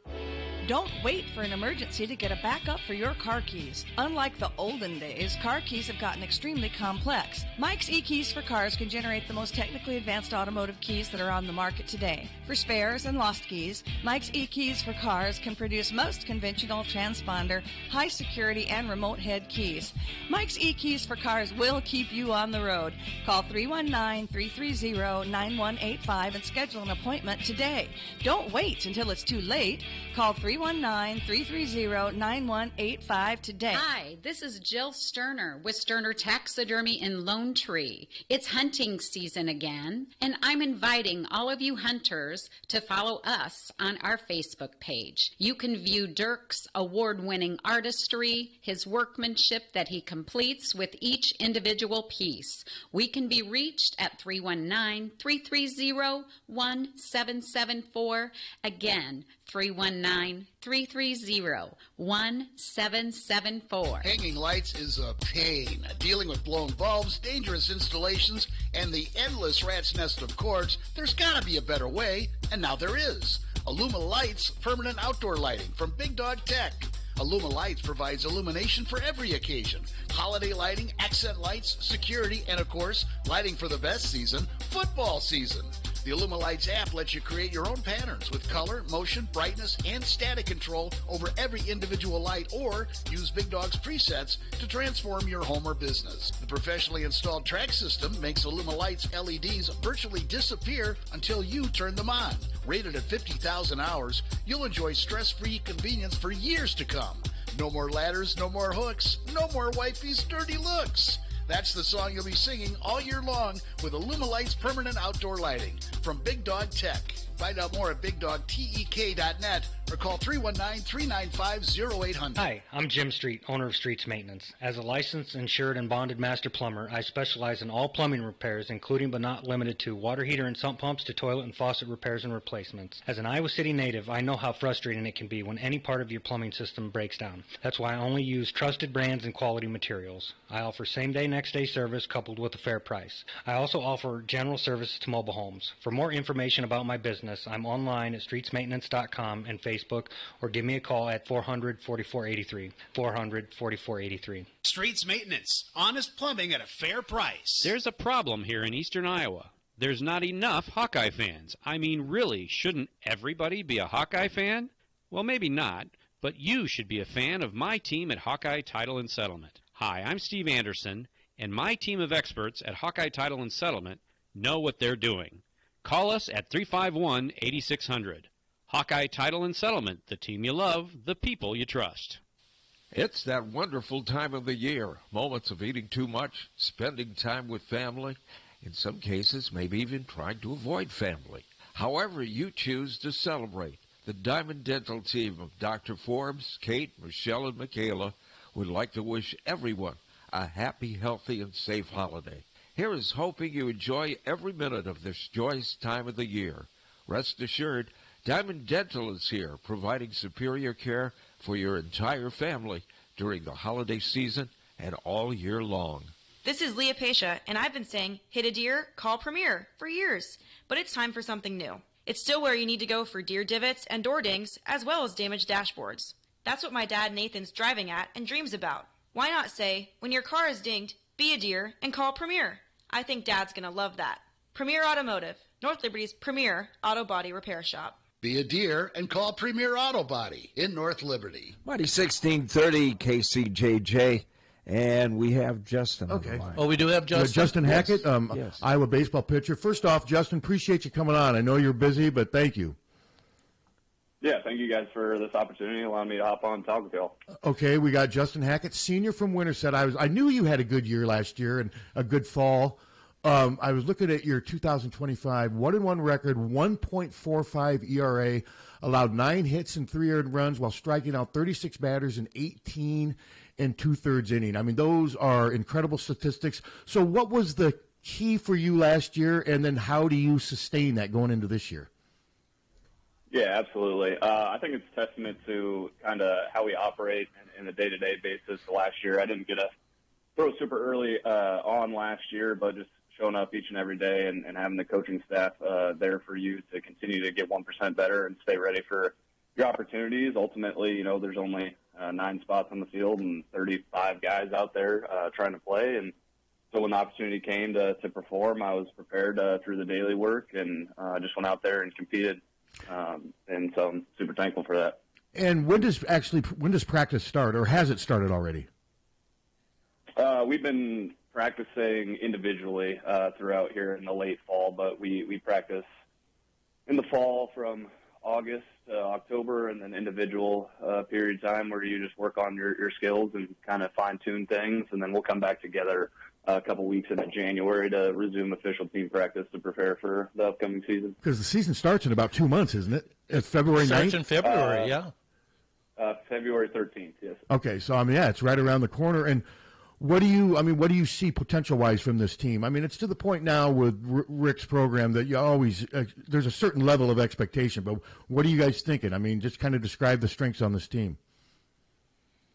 Don't wait for an emergency to get a backup for your car keys. Unlike the olden days, car keys have gotten extremely complex. Mike's eKeys for Cars can generate the most technically advanced automotive keys that are on the market today. For spares and lost keys, Mike's eKeys for Cars can produce most conventional transponder, high security, and remote head keys. Mike's eKeys for Cars will keep you on the road. Call 319-330-9185 and schedule an appointment today. Don't wait until it's too late. Call 319-330-9185 today. Hi, this is Jill Sterner with Sterner Taxidermy in Lone Tree. It's hunting season again, and I'm inviting all of you hunters to follow us on our Facebook page. You can view Dirk's award-winning artistry, his workmanship that he completes with each individual piece. We can be reached at 319-330-1774. Again, 319-330-1774. Hanging lights is a pain. Dealing with blown bulbs, dangerous installations, and the endless rat's nest of cords, there's got to be a better way, and now there is. Illuma Lights Permanent Outdoor Lighting from Big Dog Tech. Illuma Lights provides illumination for every occasion. Holiday lighting, accent lights, security, and of course, lighting for the best season, football season. The Illuma Lights app lets you create your own patterns with color, motion, brightness, and static control over every individual light, or use Big Dog's presets to transform your home or business. The professionally installed track system makes Illuma Lights LEDs virtually disappear until you turn them on. Rated at 50,000 hours, you'll enjoy stress-free convenience for years to come. No more ladders, no more hooks, no more wifey's dirty looks. That's the song you'll be singing all year long with Illuma Lights Permanent Outdoor Lighting from Big Dog Tech. Find out more at BigDogTEK.net or call 319-395-0800. Hi, I'm Jim Street, owner of Streets Maintenance. As a licensed, insured, and bonded master plumber, I specialize in all plumbing repairs, including but not limited to water heater and sump pumps to toilet and faucet repairs and replacements. As an Iowa City native, I know how frustrating it can be when any part of your plumbing system breaks down. That's why I only use trusted brands and quality materials. I offer same-day, next-day service coupled with a fair price. I also offer general services to mobile homes. For more information about my business, I'm online at streetsmaintenance.com and Facebook, or give me a call at 400-4483, 400-4483. Streets Maintenance, honest plumbing at a fair price. There's a problem here in eastern Iowa. There's not enough Hawkeye fans. I mean, really, shouldn't everybody be a Hawkeye fan? Well, maybe not, but you should be a fan of my team at Hawkeye Title and Settlement. Hi, I'm Steve Anderson, and my team of experts at Hawkeye Title and Settlement know what they're doing. Call us at 351-8600. Hawkeye Title and Settlement, the team you love, the people you trust. It's that wonderful time of the year. Moments of eating too much, spending time with family, in some cases maybe even trying to avoid family. However you choose to celebrate, the Diamond Dental team of Dr. Forbes, Kate, Michelle, and Michaela would like to wish everyone a happy, healthy, and safe holiday. Here is hoping you enjoy every minute of this joyous time of the year. Rest assured, Diamond Dental is here, providing superior care for your entire family during the holiday season and all year long. This is Leah Pasha, and I've been saying, hit a deer, call Premier, for years. But it's time for something new. It's still where you need to go for deer divots and door dings, as well as damaged dashboards. That's what my dad Nathan's driving at and dreams about. Why not say, when your car is dinged, be a deer and call Premier? I think Dad's going to love that. Premier Automotive, North Liberty's premier auto body repair shop. Be a deer and call Premier Auto Body in North Liberty. Mighty 1630 KCJJ, and we have Justin on the line. Oh, we do have Justin? Justin Hackett, yes. Iowa baseball pitcher. First off, Justin, appreciate you coming on. I know you're busy, but thank you. Yeah, thank you guys for this opportunity, allowing me to hop on and talk with y'all. Okay, we got Justin Hackett, senior from Winterset. I knew you had a good year last year and a good fall. I was looking at your 2025 1-1 record, 1.45 ERA, allowed 9 hits and 3 earned runs while striking out 36 batters in 18 and 2/3 inning. I mean, those are incredible statistics. So what was the key for you last year, and then how do you sustain that going into this year? Yeah, absolutely. I think it's a testament to kind of how we operate in a day-to-day basis. Last year, I didn't get a throw super early on last year, but just showing up each and every day and having the coaching staff there for you to continue to get 1% better and stay ready for your opportunities. Ultimately, you know, there's only 9 spots on the field and 35 guys out there trying to play. And so when the opportunity came to perform, I was prepared through the daily work and just went out there and competed. And so I'm super thankful for that. And when does practice start, or has it started already? We've been practicing individually throughout here in the late fall, but we practice in the fall from August to October, and then individual period of time where you just work on your skills and kind of fine-tune things, and then we'll come back together a couple weeks into January to resume official team practice to prepare for the upcoming season. Because the season starts in about 2 months, isn't it? It's February 9th? Starts in February, yeah. February 13th, yes. Okay, so, I mean, yeah, it's right around the corner. And what do you see potential-wise from this team? I mean, it's to the point now with Rick's program that you always there's a certain level of expectation, but what are you guys thinking? I mean, just kind of describe the strengths on this team.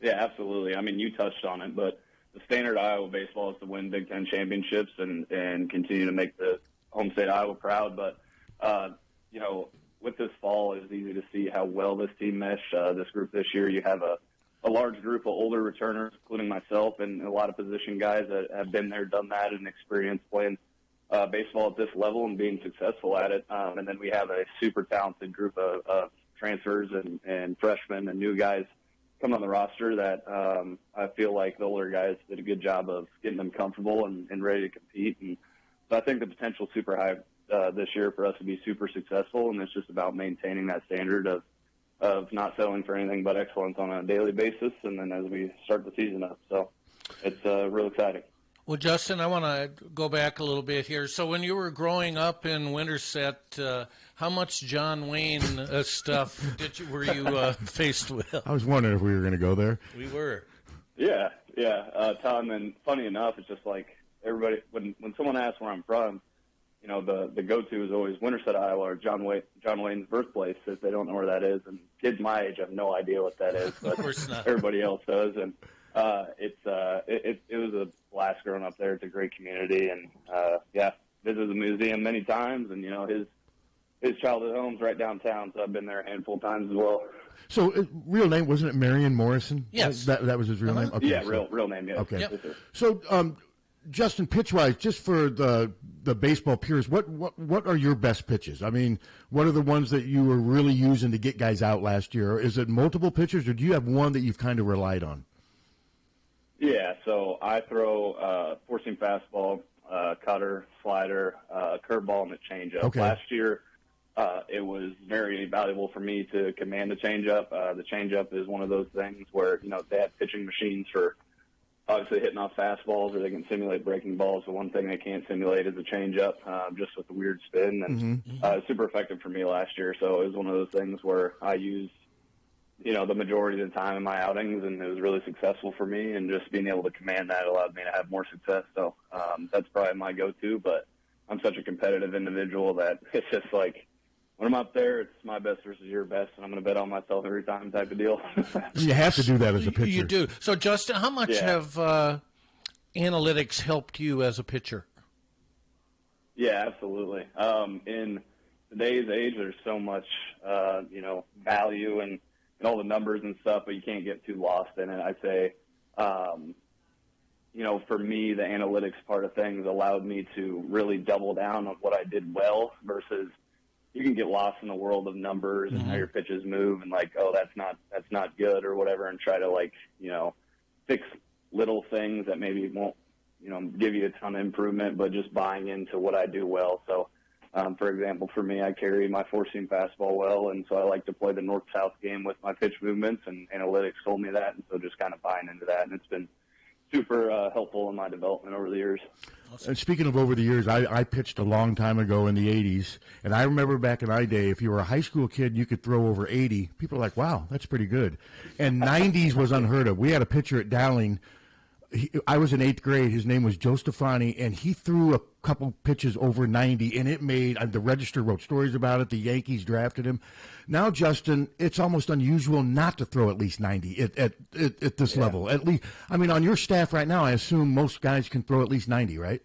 Yeah, absolutely. I mean, you touched on it, but the standard Iowa baseball is to win Big Ten championships and continue to make the home state Iowa proud. But, you know, with this fall, it's easy to see how well this team meshed. This group this year, you have a large group of older returners, including myself, and a lot of position guys that have been there, done that, and experienced playing baseball at this level and being successful at it. And then we have a super talented group of transfers and freshmen and new guys coming on the roster that I feel like the older guys did a good job of getting them comfortable and ready to compete. And so I think the potential is super high this year for us to be super successful, and it's just about maintaining that standard of not settling for anything but excellence on a daily basis, and then as we start the season up. So it's real exciting. Well, Justin, I want to go back a little bit here. So when you were growing up in Winterset, how much John Wayne stuff were you faced with? I was wondering if we were going to go there. We were. Yeah, a ton. And funny enough, it's just like everybody, when someone asks where I'm from, you know, the go-to is always Winterset, Iowa, or John Wayne's birthplace, if they don't know where that is. And kids my age have no idea what that is, but of course not. Everybody else does. And it was a blast growing up there. It's a great community, and visited the museum many times, and you know his childhood home's right downtown, so I've been there a handful of times as well. So, real name, wasn't it Marion Morrison? Yes. That was his real name? Okay, yeah, real name, yes. Okay. Yep. So, Justin, pitch-wise, just for the baseball purists, what are your best pitches? I mean, what are the ones that you were really using to get guys out last year? Is it multiple pitches, or do you have one that you've kind of relied on? Yeah, so I throw four-seam fastball, cutter, slider, curveball, and a changeup. Okay. Last year, it was very valuable for me to command the changeup. The changeup is one of those things where, you know, they have pitching machines for obviously hitting off fastballs, or they can simulate breaking balls. The one thing they can't simulate is a changeup, just with the weird spin. And it's super effective for me last year. So it was one of those things where I used, you know, the majority of the time in my outings, and it was really successful for me. And just being able to command that allowed me to have more success. So that's probably my go-to. But I'm such a competitive individual that it's just like, when I'm up there, it's my best versus your best, and I'm going to bet on myself every time type of deal. You have to do that as a pitcher. You do. So, Justin, how much have analytics helped you as a pitcher? Yeah, absolutely. In today's age, there's so much, value and all the numbers and stuff, but you can't get too lost in it. I'd say, for me, the analytics part of things allowed me to really double down on what I did well versus you can get lost in the world of numbers and how your pitches move and like, oh, that's not good or whatever, and try to fix little things that maybe won't, give you a ton of improvement, but just buying into what I do well. So For example, for me, I carry my four-seam fastball well, and so I like to play the north-south game with my pitch movements, and analytics told me that, and so just kind of buying into that, and it's been super helpful in my development over the years. And speaking of over the years, I pitched a long time ago in the 80s, and I remember back in my day, if you were a high school kid, you could throw over 80. People are like, wow, that's pretty good. And 90s was unheard of. We had a pitcher at Dowling. I was in 8th grade. His name was Joe Stefani, and he threw a couple pitches over 90, and it made the Register wrote stories about it. The Yankees drafted him. Now, Justin, it's almost unusual not to throw at least 90 at this level. At least, I mean, on your staff right now, I assume most guys can throw at least 90, right?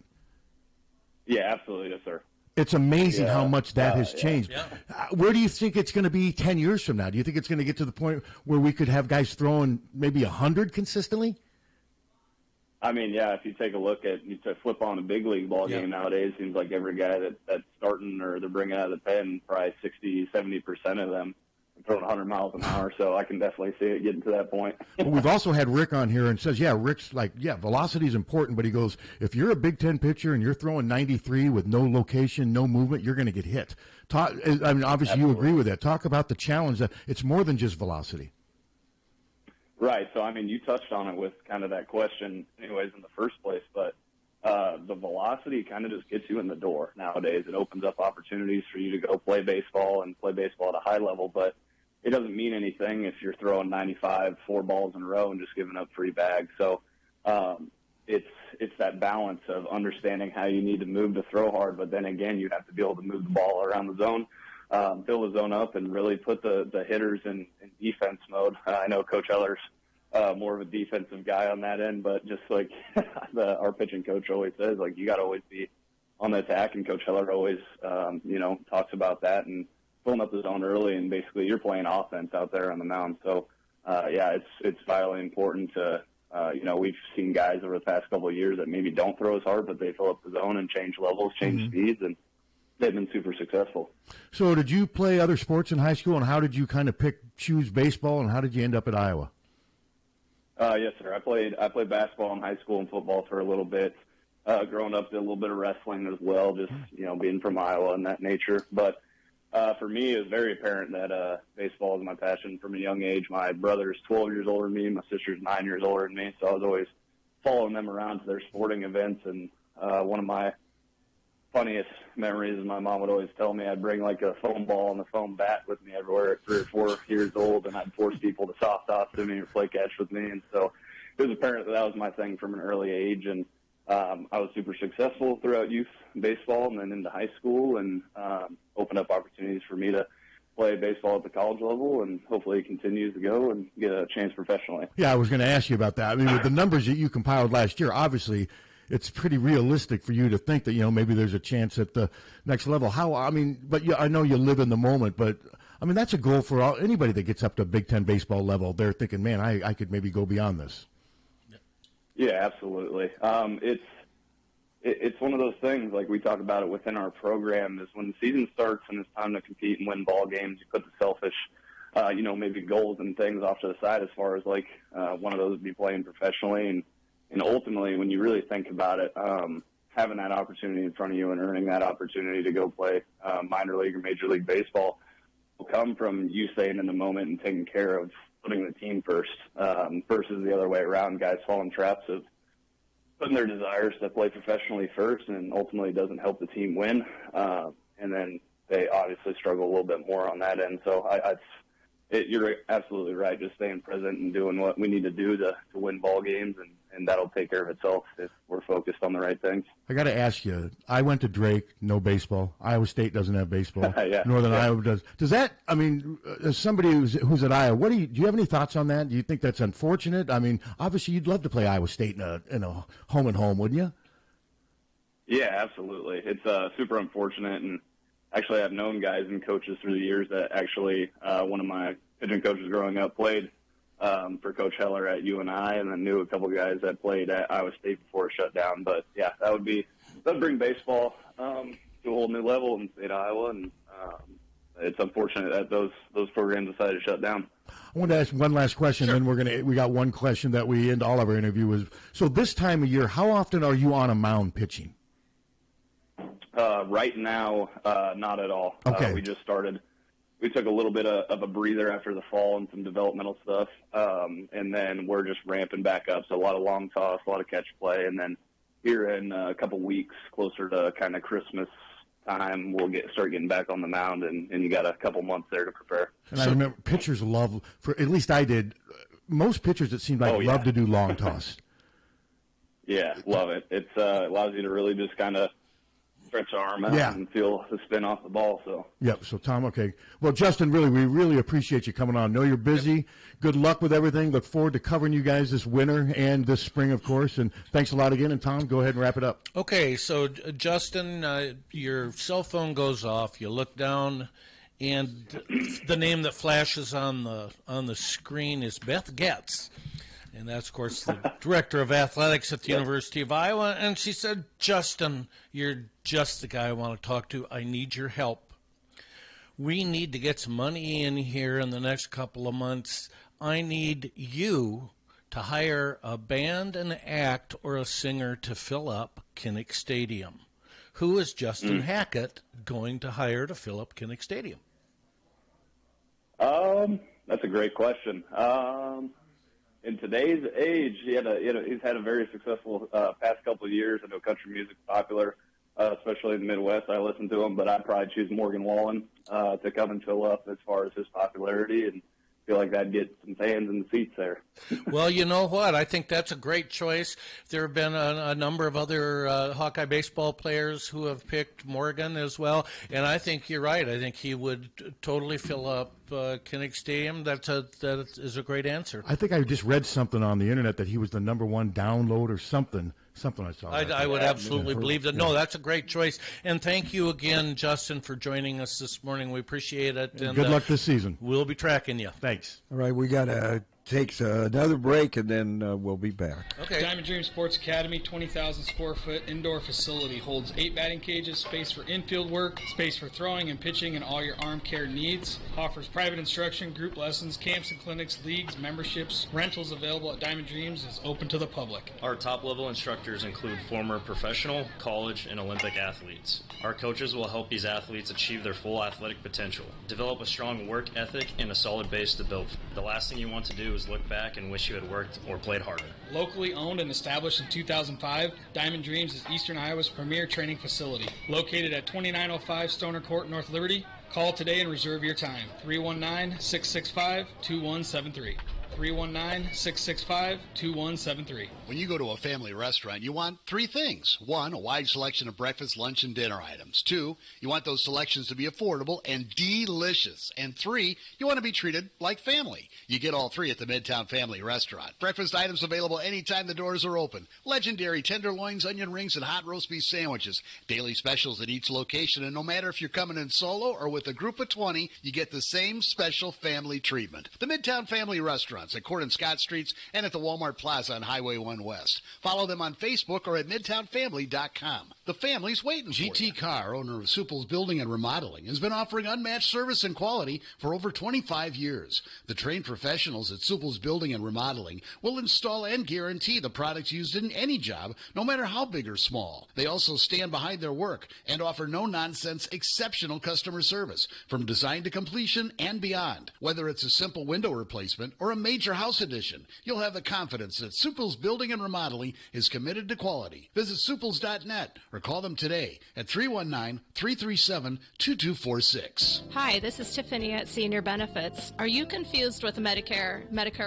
Yeah, absolutely, yes, sir. It's amazing how much that has changed. Yeah. Where do you think it's going to be 10 years from now? Do you think it's going to get to the point where we could have guys throwing maybe 100 consistently? I mean, yeah, if you take a look at, you flip on a big league ball game nowadays, it seems like every guy that's starting or they're bringing out of the pen, probably 60, 70% of them are throwing 100 miles an hour. So I can definitely see it getting to that point. Well, we've also had Rick on here and says, Rick's like, velocity is important, but he goes, if you're a Big Ten pitcher and you're throwing 93 with no location, no movement, you're going to get hit. I mean, obviously you agree with that. Talk about the challenge that it's more than just velocity. Right. So, I mean, you touched on it with kind of that question anyways in the first place, but the velocity kind of just gets you in the door nowadays. It opens up opportunities for you to go play baseball and play baseball at a high level, but it doesn't mean anything if you're throwing 95, 4 balls in a row and just giving up 3 bags. So it's that balance of understanding how you need to move to throw hard, but then again, you have to be able to move the ball around the zone. Fill the zone up and really put the hitters in defense mode. I know Coach Heller's more of a defensive guy on that end, but just like our pitching coach always says, like, you got to always be on the attack, and Coach Heller always, talks about that and filling up the zone early, and basically you're playing offense out there on the mound. So, it's vitally important to, we've seen guys over the past couple of years that maybe don't throw as hard, but they fill up the zone and change levels, change speeds, and they've been super successful. So did you play other sports in high school, and how did you kind of choose baseball, and how did you end up at Iowa? Yes, sir. I played basketball in high school and football for a little bit. Growing up, did a little bit of wrestling as well, just, being from Iowa and that nature. But for me, it was very apparent that baseball is my passion from a young age. My brother's 12 years older than me. My sister's 9 years older than me. So I was always following them around to their sporting events. And one of my funniest memories is my mom would always tell me I'd bring like a foam ball and a foam bat with me everywhere at 3 or 4 years old, and I'd force people to soft toss to me or play catch with me. And so it was apparent that was my thing from an early age. And I was super successful throughout youth baseball and then into high school, and opened up opportunities for me to play baseball at the college level, and hopefully continue to go and get a chance professionally. Yeah, I was going to ask you about that. I mean, with the numbers that you compiled last year, obviously it's pretty realistic for you to think that, maybe there's a chance at the next level. I know you live in the moment, but I mean, that's a goal for anybody that gets up to Big Ten baseball level. They're thinking, man, I could maybe go beyond this. Yeah, absolutely. It's one of those things, like we talk about it within our program, is when the season starts and it's time to compete and win ball games, you put the selfish, maybe goals and things off to the side, as far as like one of those would be playing professionally. And ultimately, when you really think about it, having that opportunity in front of you and earning that opportunity to go play minor league or major league baseball will come from you staying in the moment and taking care of putting the team first, versus the other way around, guys fall in traps of putting their desires to play professionally first, and ultimately doesn't help the team win. And then they obviously struggle a little bit more on that end. So you're absolutely right. Just staying present and doing what we need to do to win ball games, and that'll take care of itself if we're focused on the right things. I got to ask you, I went to Drake, no baseball. Iowa State doesn't have baseball. Northern Iowa does. Does that, I mean, as somebody who's at Iowa, do you have any thoughts on that? Do you think that's unfortunate? I mean, obviously you'd love to play Iowa State in a home and home, wouldn't you? Yeah, absolutely. It's super unfortunate, and actually I've known guys and coaches through the years that actually one of my pitching coaches growing up played for Coach Heller at UNI, and then knew a couple guys that played at Iowa State before it shut down. But yeah, that would bring baseball to a whole new level in the state of Iowa, and it's unfortunate that those programs decided to shut down. I want to ask one last question, sure. Then we got one question that we end all of our interview with. So this time of year, how often are you on a mound pitching? Right now, not at all. Okay. We just started. We took a little bit of a breather after the fall and some developmental stuff, and then we're just ramping back up. So a lot of long toss, a lot of catch play, and then here in a couple weeks, closer to kind of Christmas time, we'll start getting back on the mound, and you got a couple months there to prepare. And I remember pitchers love, at least I did, most pitchers it seemed like love to do long toss. Yeah, love it. It allows you to really just kind of stretch the arm out and feel the spin off the ball. So. Yep. So, Tom, okay. Well, Justin, we really appreciate you coming on. I know you're busy. Yep. Good luck with everything. Look forward to covering you guys this winter and this spring, of course. And thanks a lot again. And, Tom, go ahead and wrap it up. Okay. So, Justin, your cell phone goes off. You look down, and the name that flashes on the screen is Beth Getz. And that's, of course, the director of athletics at the University of Iowa. And she said, Justin, you're just the guy I want to talk to. I need your help. We need to get some money in here in the next couple of months. I need you to hire a band, an act, or a singer to fill up Kinnick Stadium. Who is Justin Hackett going to hire to fill up Kinnick Stadium? That's a great question. In today's age, he's had a very successful past couple of years. I know country music's popular, especially in the Midwest. I listen to him, but I'd probably choose Morgan Wallen to come and fill up as far as his popularity, and feel like that'd get some fans in the seats there. Well, you know what? I think that's a great choice. There have been a number of other Hawkeye baseball players who have picked Morgan as well, and I think you're right. I think he would totally fill up Kinnick Stadium. That is a great answer. I think I just read something on the internet that he was the #1 download or something. Something I saw. I would absolutely believe that. No, that's a great choice. And thank you again, Justin, for joining us this morning. We appreciate it. And good luck this season. We'll be tracking you. Thanks. All right, we got to take another break, and then we'll be back. Okay. Diamond Dream Sports Academy, 20,000 square foot indoor facility, holds 8 batting cages, space for infield work, space for throwing and pitching, and all your arm care needs. Offers private instruction, group lessons, camps and clinics, leagues, memberships. Rentals available at Diamond Dreams, is open to the public. Our top level instructors include former professional, college, and Olympic athletes. Our coaches will help these athletes achieve their full athletic potential. Develop a strong work ethic and a solid base to build. The last thing you want to do is look back and wish you had worked or played harder. Locally owned and established in 2005, Diamond Dreams is Eastern Iowa's premier training facility. Located at 2905 Stoner Court, North Liberty. Call today and reserve your time. 319-665-2173. 319-665-2173. When you go to a family restaurant, you want 3 things. 1, a wide selection of breakfast, lunch, and dinner items. 2, you want those selections to be affordable and delicious. And 3, you want to be treated like family. You get all 3 at the Midtown Family Restaurant. Breakfast items available anytime the doors are open. Legendary tenderloins, onion rings, and hot roast beef sandwiches. Daily specials at each location, and no matter if you're coming in solo or with a group of 20, you get the same special family treatment. The Midtown Family Restaurant at Court and Scott Streets and at the Walmart Plaza on Highway 1 West. Follow them on Facebook or at MidtownFamily.com. The family's waiting for you. GT Carr, owner of Supple's Building and Remodeling, has been offering unmatched service and quality for over 25 years. The trained professionals at Supple's Building and Remodeling will install and guarantee the products used in any job, no matter how big or small. They also stand behind their work and offer no-nonsense, exceptional customer service from design to completion and beyond. Whether it's a simple window replacement or a major house addition, you'll have the confidence that Supple's Building and Remodeling is committed to quality. Visit Supples.net or call them today at 319-337-2246. Hi, this is Tiffany at Senior Benefits. Are you confused with Medicare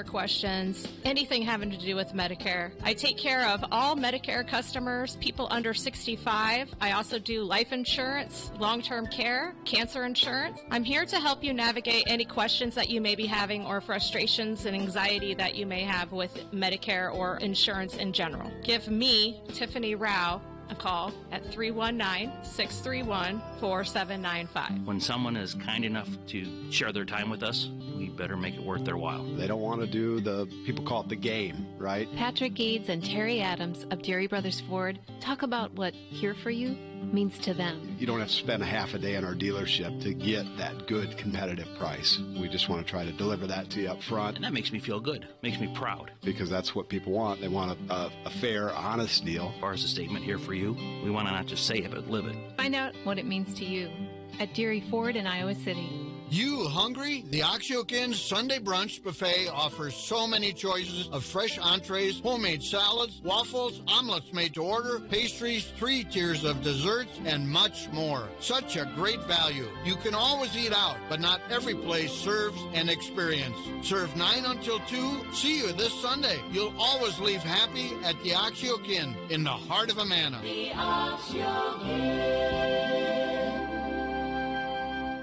questions, anything having to do with Medicare? I take care of all Medicare customers, people under 65. I also do life insurance, long-term care, cancer insurance. I'm here to help you navigate any questions that you may be having or frustrations and anxiety that you may have with Medicare or insurance in general. Give me, Tiffany Rao, a call at 319-631-4795. When someone is kind enough to share their time with us, we better make it worth their while. They don't want to do people call it the game, right? Patrick Gades and Terry Adams of Dairy Brothers Ford talk about what Here For You means to them. You don't have to spend a half a day in our dealership to get that good competitive price. We just want to try to deliver that to you up front. And that makes me feel good, makes me proud. Because that's what people want. They want a fair, honest deal. As far as a statement here for you, we want to not just say it, but live it. Find out what it means to you at Deary Ford in Iowa City. You hungry? The Oxyokin's Sunday Brunch Buffet offers so many choices of fresh entrees, homemade salads, waffles, omelets made to order, pastries, 3 tiers of desserts, and much more. Such a great value. You can always eat out, but not every place serves an experience. Serve 9 until 2. See you this Sunday. You'll always leave happy at the Oxyokin in the heart of Amana. The Oxyokin.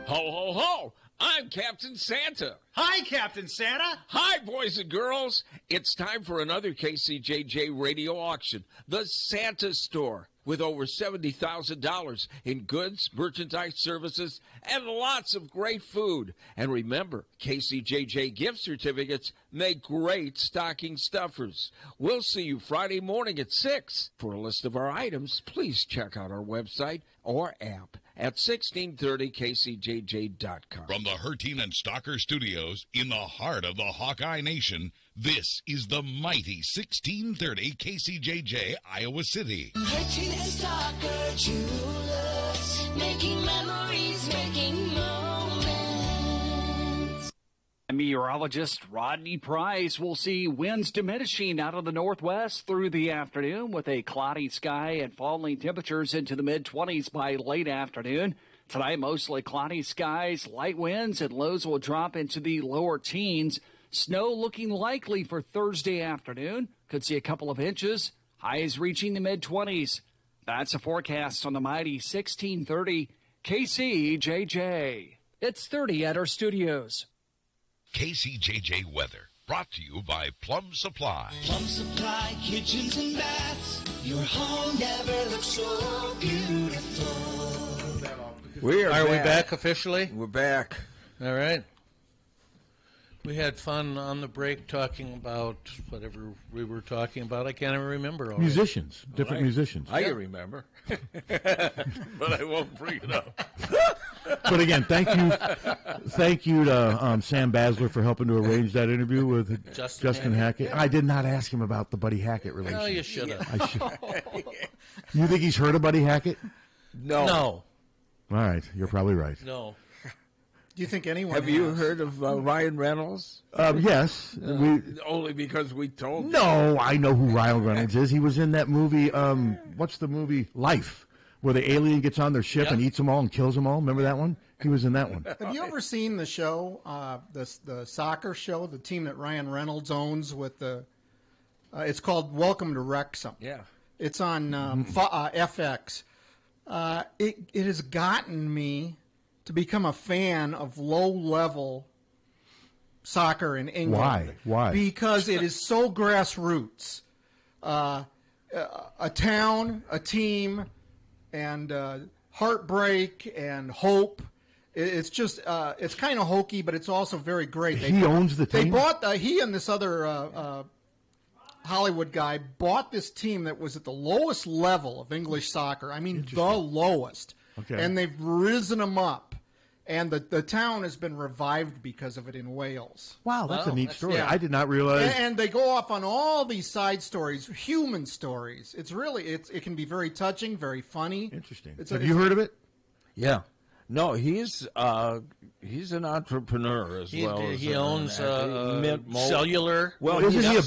Ho, ho, ho! I'm Captain Santa. Hi, Captain Santa. Hi, boys and girls. It's time for another KCJJ radio auction, the Santa Store, with over $70,000 in goods, merchandise, services, and lots of great food. And remember, KCJJ gift certificates make great stocking stuffers. We'll see you Friday morning at 6. For a list of our items, please check out our website or app at 1630kcjj.com. From the Harty and Stalker Studios in the heart of the Hawkeye Nation, this is the mighty 1630 KCJJ, Iowa City. Harty and Stalker Jewelers, making memories, making moments. Meteorologist Rodney Price will see winds diminishing out of the northwest through the afternoon with a cloudy sky and falling temperatures into the mid-20s by late afternoon. Tonight, mostly cloudy skies, light winds, and lows will drop into the lower teens. Snow looking likely for Thursday afternoon. Could see a couple of inches. Highs reaching the mid-20s. That's a forecast on the mighty 1630 KCJJ. It's 30 at our studios. KCJJ weather, brought to you by Plum Supply. Plum Supply kitchens and baths. Your home never looks so beautiful. Are we back officially? We're back. All right. We had fun on the break talking about whatever we were talking about. I can't even remember already. Musicians, different musicians. I can remember, but I won't bring it up. But again, thank you to Sam Basler for helping to arrange that interview with Justin Hackett. I did not ask him about the Buddy Hackett relationship. No, you should have. I should. You think he's heard of Buddy Hackett? No. No. All right, you're probably right. No. Do you think anyone Have has? you heard of Ryan Reynolds? Yes. Only because we told you. No, I know who Ryan Reynolds is. He was in that movie, what's the movie? Life, where the alien gets on their ship and eats them all and kills them all. Remember that one? He was in that one. Have you ever seen the show, the soccer show, the team that Ryan Reynolds owns with the it's called Welcome to Wrexham. Yeah. It's on FX. It has gotten me to become a fan of low-level soccer in England. Why? Because it is so grassroots. A town, a team, and heartbreak and hope. It's just it's kind of hokey, but it's also very great. He owns the team? They bought he and this other Hollywood guy bought this team that was at the lowest level of English soccer. I mean, the lowest. Okay. And they've risen them up. And the town has been revived because of it in Wales. Wow, that's a neat story. I did not realize. And they go off on all these side stories, human stories. It's really it can be very touching, very funny. Interesting. Have you heard of it? Yeah. No, he's an entrepreneur as well. He owns cellular. Well, isn't he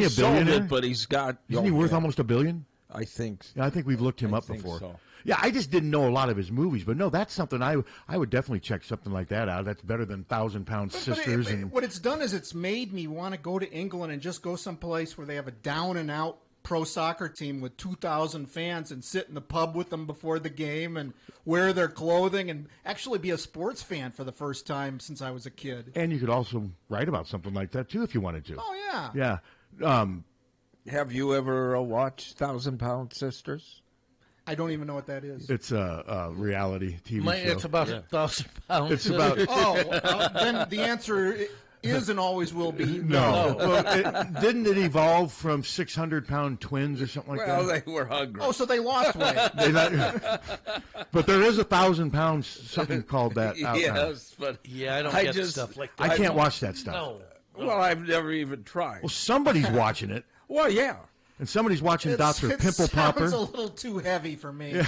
a billionaire? Sold it, but he's got. Isn't he worth almost $1 billion? I think. Yeah, I think we've looked him up before. So. Yeah, I just didn't know a lot of his movies, but no, that's something I would definitely check something like that out. That's better than 1,000-Pound Sisters. What it's done is it's made me want to go to England and just go someplace where they have a down-and-out pro soccer team with 2,000 fans and sit in the pub with them before the game and wear their clothing and actually be a sports fan for the first time since I was a kid. And you could also write about something like that, too, if you wanted to. Oh, yeah. Yeah. Have you ever watched 1,000-Pound Sisters? I don't even know what that is. It's a reality TV show. It's about 1,000 pounds. It's about. Then the answer is and always will be no. Well, didn't it evolve from 600-pound twins or something like that? Well, they were hungry. Oh, so they lost weight. But there is 1,000 pounds, something called that out Yes, now. but I don't get stuff like that. I can't watch that stuff. No. Well, I've never even tried. Well, somebody's watching it. Well, yeah. And somebody's watching Dr. Pimple Popper. It sounds a little too heavy for me.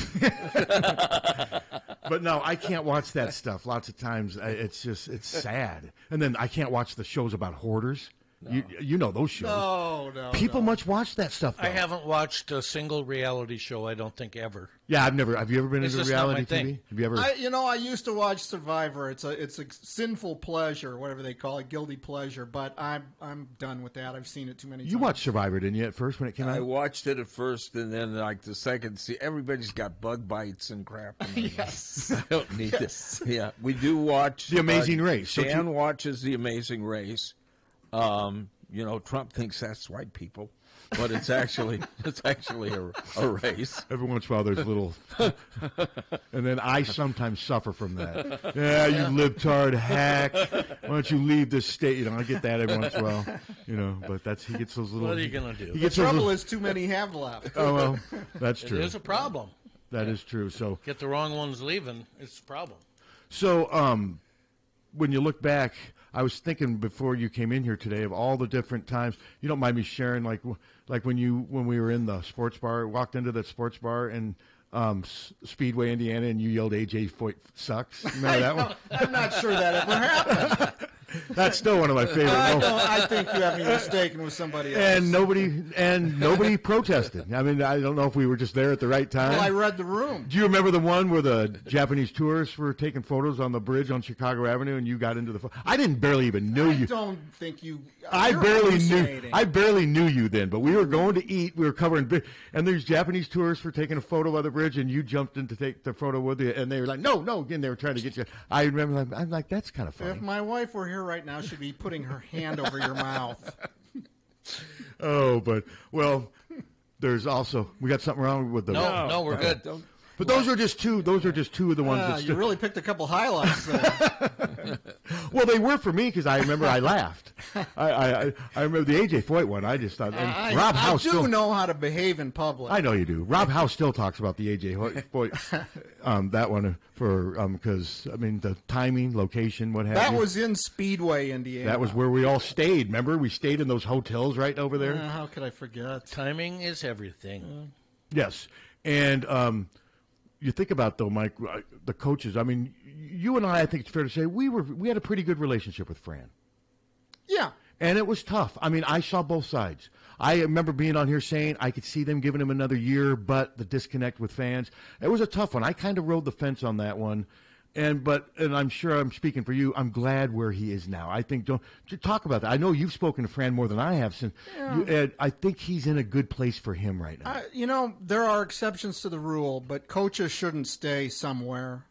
But no, I can't watch that stuff. Lots of times, it's sad. And then I can't watch the shows about hoarders. No. You know those shows. No. People much watch that stuff, though. I haven't watched a single reality show, I don't think, ever. Yeah, I've never. Have you ever been into reality TV? Thing. Have you ever? I used to watch Survivor. It's a sinful pleasure, whatever they call it, guilty pleasure. But I'm done with that. I've seen it too many times. You watched Survivor, didn't you, at first when it came out? I watched it at first, and then like the second. See, everybody's got bug bites and crap. Yes, I don't need this. Yeah, we do watch The Amazing Race. Dan watches The Amazing Race. Trump thinks that's white people, but it's actually a race. Every once in a while, there's little, and then I sometimes suffer from that. Yeah, you libtard hack. Why don't you leave this state? I get that every once in a while. But he gets those little. What are you gonna do? The trouble is, too many have left. Oh well, that's true. It is a problem. That is true. So get the wrong ones leaving, it's a problem. So when you look back. I was thinking before you came in here today of all the different times. You don't mind me sharing, like when we were in the sports bar, walked into that sports bar in Speedway, Indiana, and you yelled "AJ Foyt sucks." Remember that one? I'm not sure that ever happened. That's still one of my favorite moments. I think you have me mistaken with somebody else. And nobody protested. I mean, I don't know if we were just there at the right time. Well, I read the room. Do you remember the one where the Japanese tourists were taking photos on the bridge on Chicago Avenue, and you got into the? I didn't barely even know you. I don't think you. I barely knew you then. But we were going to eat. We were covering, and there's Japanese tourists were taking a photo of the bridge, and you jumped in to take the photo with you, and they were like, "No!" Again, they were trying to get you. I remember, I'm like, that's kind of funny. If my wife were here right now, she'd be putting her hand over your mouth. Oh, but there's also we got something wrong with the. No, we're good. But those are just two. Those are just two of the ones that you really picked a couple highlights there. Well, they were for me because I remember I laughed. I remember the AJ Foyt one. I just thought. Rob House do know how to behave in public. I know you do. Rob House still talks about the AJ Foyt that one for because the timing, location, what have you. That was in Speedway, Indiana. That was where we all stayed. Remember, we stayed in those hotels right over there. How could I forget? Timing is everything. Yes, and. You think about, though, Mike, the coaches. I mean, you and I think it's fair to say we had a pretty good relationship with Fran. Yeah. And it was tough. I mean, I saw both sides. I remember being on here saying I could see them giving him another year, but the disconnect with fans. It was a tough one. I kind of rode the fence on that one. And I'm sure I'm speaking for you. I'm glad where he is now. I think don't talk about that. I know you've spoken to Fran more than I have. Since I think he's in a good place for him right now. There are exceptions to the rule, but coaches shouldn't stay somewhere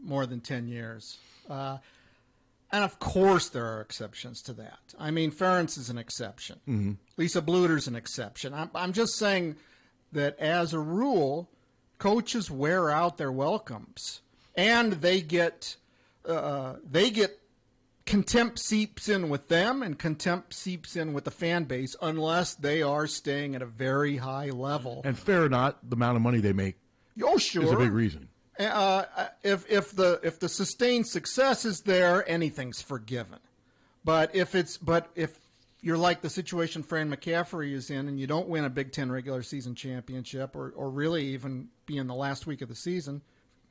more than 10 years. And of course, there are exceptions to that. I mean, Ferentz is an exception. Mm-hmm. Lisa Bluter's an exception. I'm just saying that as a rule, coaches wear out their welcomes. And they get contempt seeps in with them, and contempt seeps in with the fan base unless they are staying at a very high level. And fair or not, the amount of money they make is a big reason. If the sustained success is there, anything's forgiven. But if you're like the situation Fran McCaffrey is in, and you don't win a Big Ten regular season championship, or really even be in the last week of the season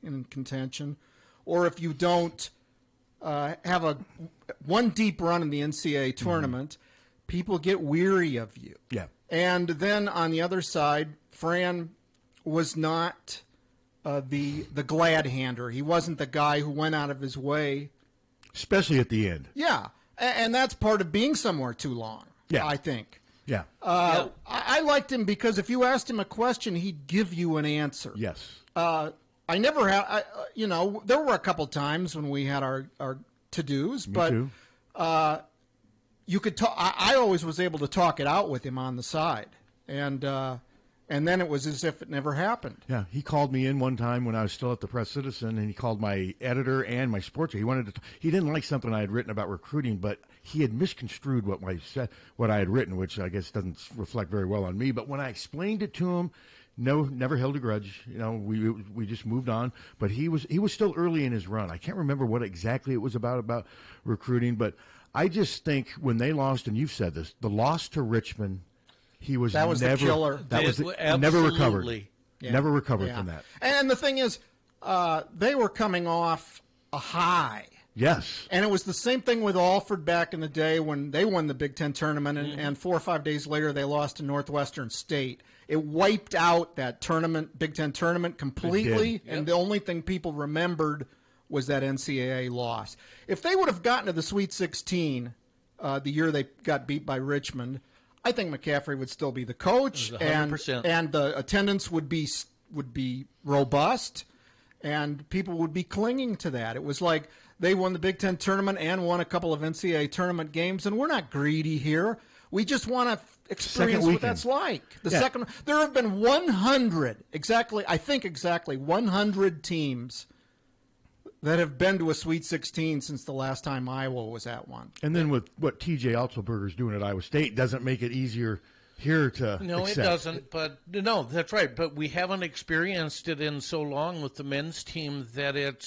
in contention, or if you don't have one deep run in the NCAA tournament, people get weary of you. Yeah. And then on the other side, Fran was not the glad hander. He wasn't the guy who went out of his way. Especially at the end. Yeah. And that's part of being somewhere too long, I think. Yeah. I liked him because if you asked him a question, he'd give you an answer. Yes. I never had, there were a couple times when we had our to-dos, but you could talk. I always was able to talk it out with him on the side, and And then it was as if it never happened. Yeah, he called me in one time when I was still at the Press Citizen, and he called my editor and my sports. He didn't like something I had written about recruiting, but he had misconstrued what I had written, which I guess doesn't reflect very well on me. But when I explained it to him, never held a grudge. We just moved on. But he was still early in his run. I can't remember what exactly it was about recruiting, but I just think when they lost, and you've said this, the loss to Richmond. That was the killer. Never recovered. Yeah. Never recovered from that. And the thing is, they were coming off a high. Yes. And it was the same thing with Alford back in the day when they won the Big Ten tournament, and 4 or 5 days later they lost to Northwestern State. It wiped out that Big Ten tournament completely, and the only thing people remembered was that NCAA loss. If they would have gotten to the Sweet 16 the year they got beat by Richmond, I think McCaffrey would still be the coach, and the attendance would be robust, and people would be clinging to that. It was like they won the Big Ten tournament and won a couple of NCAA tournament games, and we're not greedy here. We just want to experience what that's like. There have been 100 teams that have been to a Sweet 16 since the last time Iowa was at one. And then with what T.J. Altsberger's doing at Iowa State doesn't make it easier here to accept. It doesn't. But no, that's right. But we haven't experienced it in so long with the men's team that it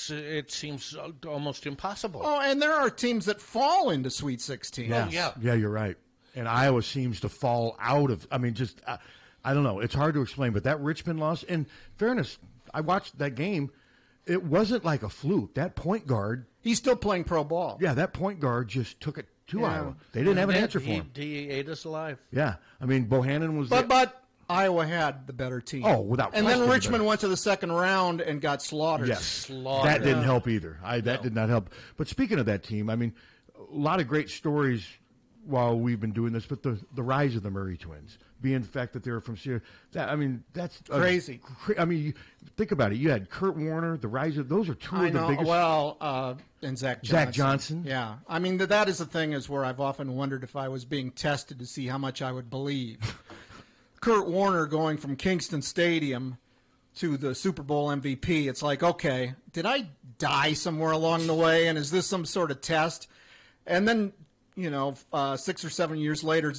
seems almost impossible. Oh, and there are teams that fall into Sweet 16. Yes. Oh, yeah, you're right. And Iowa seems to fall out of. I mean, just I don't know. It's hard to explain. But that Richmond loss. In fairness, I watched that game. It wasn't like a fluke. That point guard. He's still playing pro ball. Yeah, that point guard just took it to Iowa. They didn't have an answer for him. He ate us alive. Yeah. I mean, Bohannon was But Iowa had the better team. Oh, without question. And then Richmond went to the second round and got slaughtered. Yes. That didn't help either. That did not help. But speaking of that team, I mean, a lot of great stories while we've been doing this, but the rise of the Murray twins, being the fact that they were from Syria, that's crazy. Think about it. You had Kurt Warner, the rise of those are two of the biggest. Well, and Zach Johnson. Zach Johnson. Yeah, I mean that is the thing is where I've often wondered if I was being tested to see how much I would believe. Kurt Warner going from Kingston Stadium to the Super Bowl MVP. It's like, okay, did I die somewhere along the way, and is this some sort of test? And then 6 or 7 years later,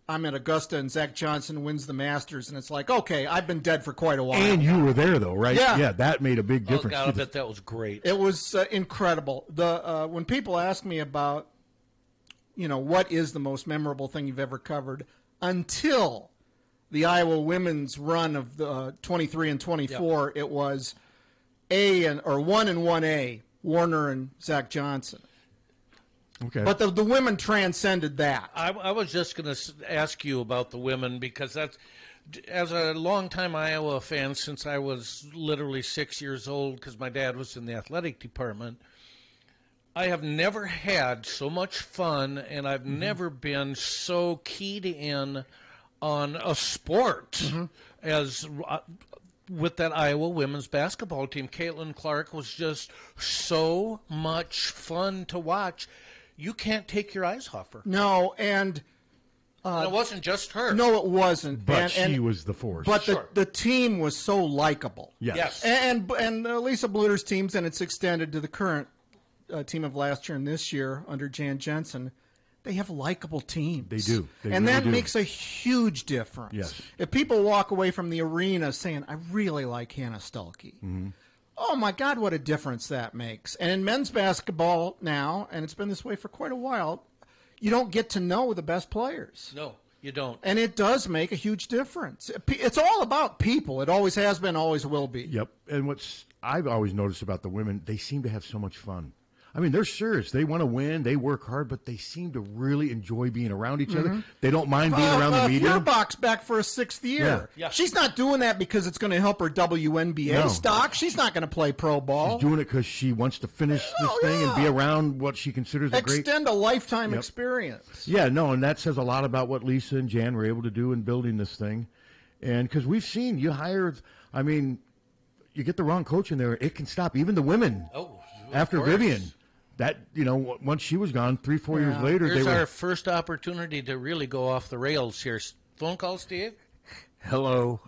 I'm at Augusta and Zach Johnson wins the Masters, and it's like, okay, I've been dead for quite a while. And you were there, though, right? Yeah, that made a big difference. Oh, God, I bet that was great. It was incredible. When people ask me about, what is the most memorable thing you've ever covered, until the Iowa women's run of the 23 and 24, It was 1 and 1A, Warner and Zach Johnson. Okay. But the women transcended that. I was just going to ask you about the women because that's, as a longtime Iowa fan since I was literally 6 years old because my dad was in the athletic department, I have never had so much fun and I've never been so keyed in on a sport as with that Iowa women's basketball team. Caitlin Clark was just so much fun to watch. You can't take your eyes off her. No, and it wasn't just her. No, it wasn't. But she was the force. But the team was so likable. Yes. And Lisa Bluter's teams, and it's extended to the current team of last year and this year under Jan Jensen, they have likable teams. They do. And that makes a huge difference. Yes. If people walk away from the arena saying, I really like Hannah Stuelke. Mm-hmm. Oh, my God, what a difference that makes. And in men's basketball now, and it's been this way for quite a while, you don't get to know the best players. No, you don't. And it does make a huge difference. It's all about people. It always has been, always will be. Yep. And what's I've always noticed about the women, they seem to have so much fun. I mean, they're serious. They want to win. They work hard, but they seem to really enjoy being around each other. They don't mind being around the media. Feuerbach's back for a 6th year. Yeah. She's not doing that because it's going to help her WNBA stock. She's not going to play pro ball. She's doing it because she wants to finish this thing and be around what she considers a great... Extend a lifetime experience. Yeah, no, and that says a lot about what Lisa and Jan were able to do in building this thing. And because we've seen, you get the wrong coach in there, it can stop. Even the women. After Vivian. That, once she was gone, 3-4 years later, Here's our first opportunity to really go off the rails here. Phone call, Steve? Hello.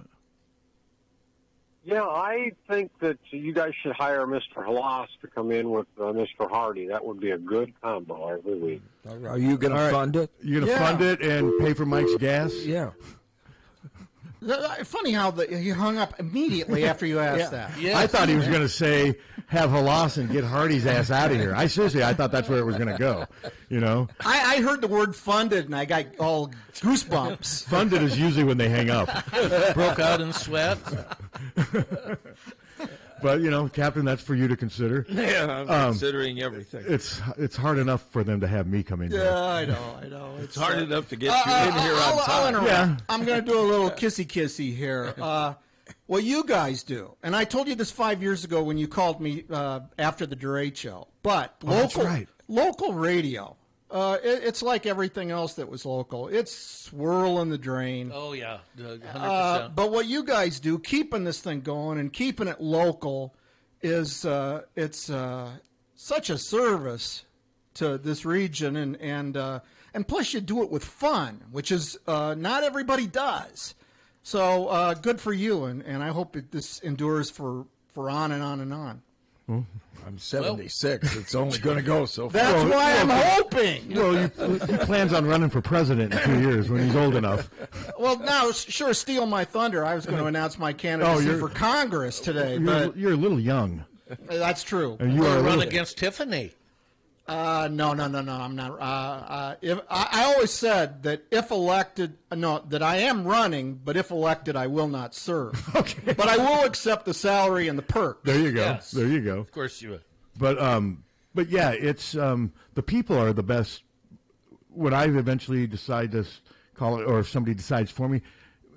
Yeah, I think that you guys should hire Mr. Hlas to come in with Mr. Harty. That would be a good combo every week. Are you going to fund it? You're going to fund it and pay for Mike's gas? Yeah. Funny how he hung up immediately after you asked that. Yeah. I thought he was going to say, have Hlas and get Harty's ass out of here. I thought that's where it was going to go. You know, I heard the word funded and I got all goosebumps. Funded is usually when they hang up. Broke out in sweat. But, you know, Captain, that's for you to consider. Yeah, I'm considering everything. It's hard enough for them to have me come in here. Yeah, I know. It's hard enough to get you in here on time. Yeah. I'm going to do a little kissy here. What you guys do, and I told you this 5 years ago when you called me after the Durate show, but local radio, it's like everything else that was local. It's swirling the drain. Oh, yeah, 100%. But what you guys do, keeping this thing going and keeping it local, is it's such a service to this region, and plus you do it with fun, which is not everybody does. So good for you, and I hope this endures for on and on and on. I'm 76. It's only going to go so far. That's why I'm hoping. Well, he plans on running for president in 2 years when he's old enough. Well, now, sure, steal my thunder. I was going to announce my candidacy for Congress today. You're a little young. That's true. And you are run against Tiffany. No, I'm not. I always said that if elected, that I am running, but if elected, I will not serve. Okay. But I will accept the salary and the perks. There you go. Yes. There you go. Of course you would. But yeah, it's the people are the best. When I eventually decide to call it, or if somebody decides for me,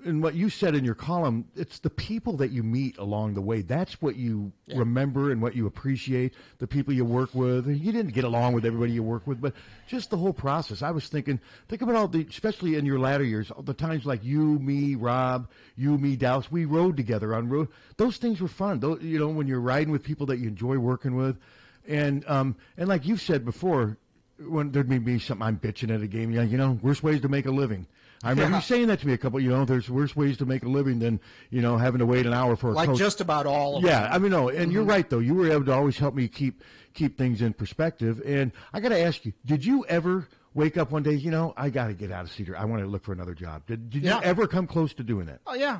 and what you said in your column, it's the people that you meet along the way. That's what you remember and what you appreciate, the people you work with. You didn't get along with everybody you work with, but just the whole process. I was think about all especially in your latter years, all the times like you, me, Rob, me, Douse, we rode together on road. Those things were fun. Those, when you're riding with people that you enjoy working with. And like you said before, when there'd be something I'm bitching at a game, worst ways to make a living. I remember you saying that to me a couple. There's worse ways to make a living than having to wait an hour for a coach. Just about all of them. Yeah, I mean, no, and you're right though. You were able to always help me keep things in perspective. And I got to ask you, did you ever wake up one day? I got to get out of Cedar. I want to look for another job. Did you ever come close to doing that? Oh yeah.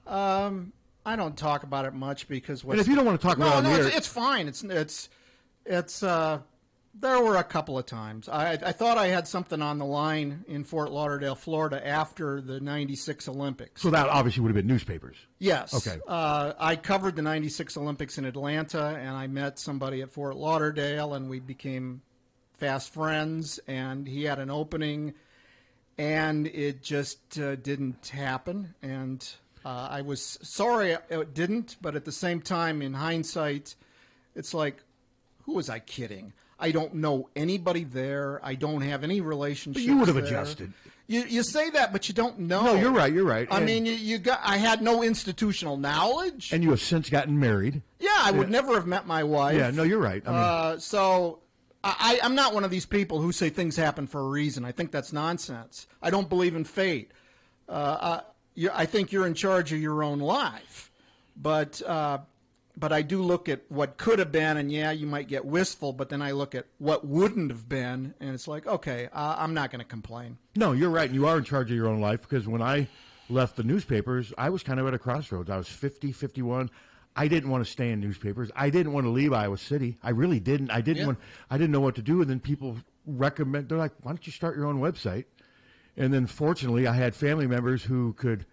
I don't talk about it much because. And if you don't want to talk about it, it's fine. It's there were a couple of times. I thought I had something on the line in Fort Lauderdale, Florida, after the '96 Olympics. So that obviously would have been newspapers. Yes. Okay. I covered the '96 Olympics in Atlanta, and I met somebody at Fort Lauderdale, and we became fast friends. And he had an opening, and it just didn't happen. And I was sorry it didn't, but at the same time, in hindsight, it's like, who was I kidding? I don't know anybody there. I don't have any relationships. But you would have there. adjusted. You say that, but you don't know. No, you're right. I mean, I had no institutional knowledge. And you have since gotten married. Yeah, I would never have met my wife. Yeah, no, you're right. So I'm not one of these people who say things happen for a reason. I think that's nonsense. I don't believe in fate. I think you're in charge of your own life. But I do look at what could have been, and you might get wistful, but then I look at what wouldn't have been, and it's like, okay, I'm not going to complain. No, you're right, and you are in charge of your own life, because when I left the newspapers, I was kind of at a crossroads. I was 50, 51. I didn't want to stay in newspapers. I didn't want to leave Iowa City. I really didn't. I didn't know what to do, and then people they're like, why don't you start your own website? And then fortunately, I had family members who could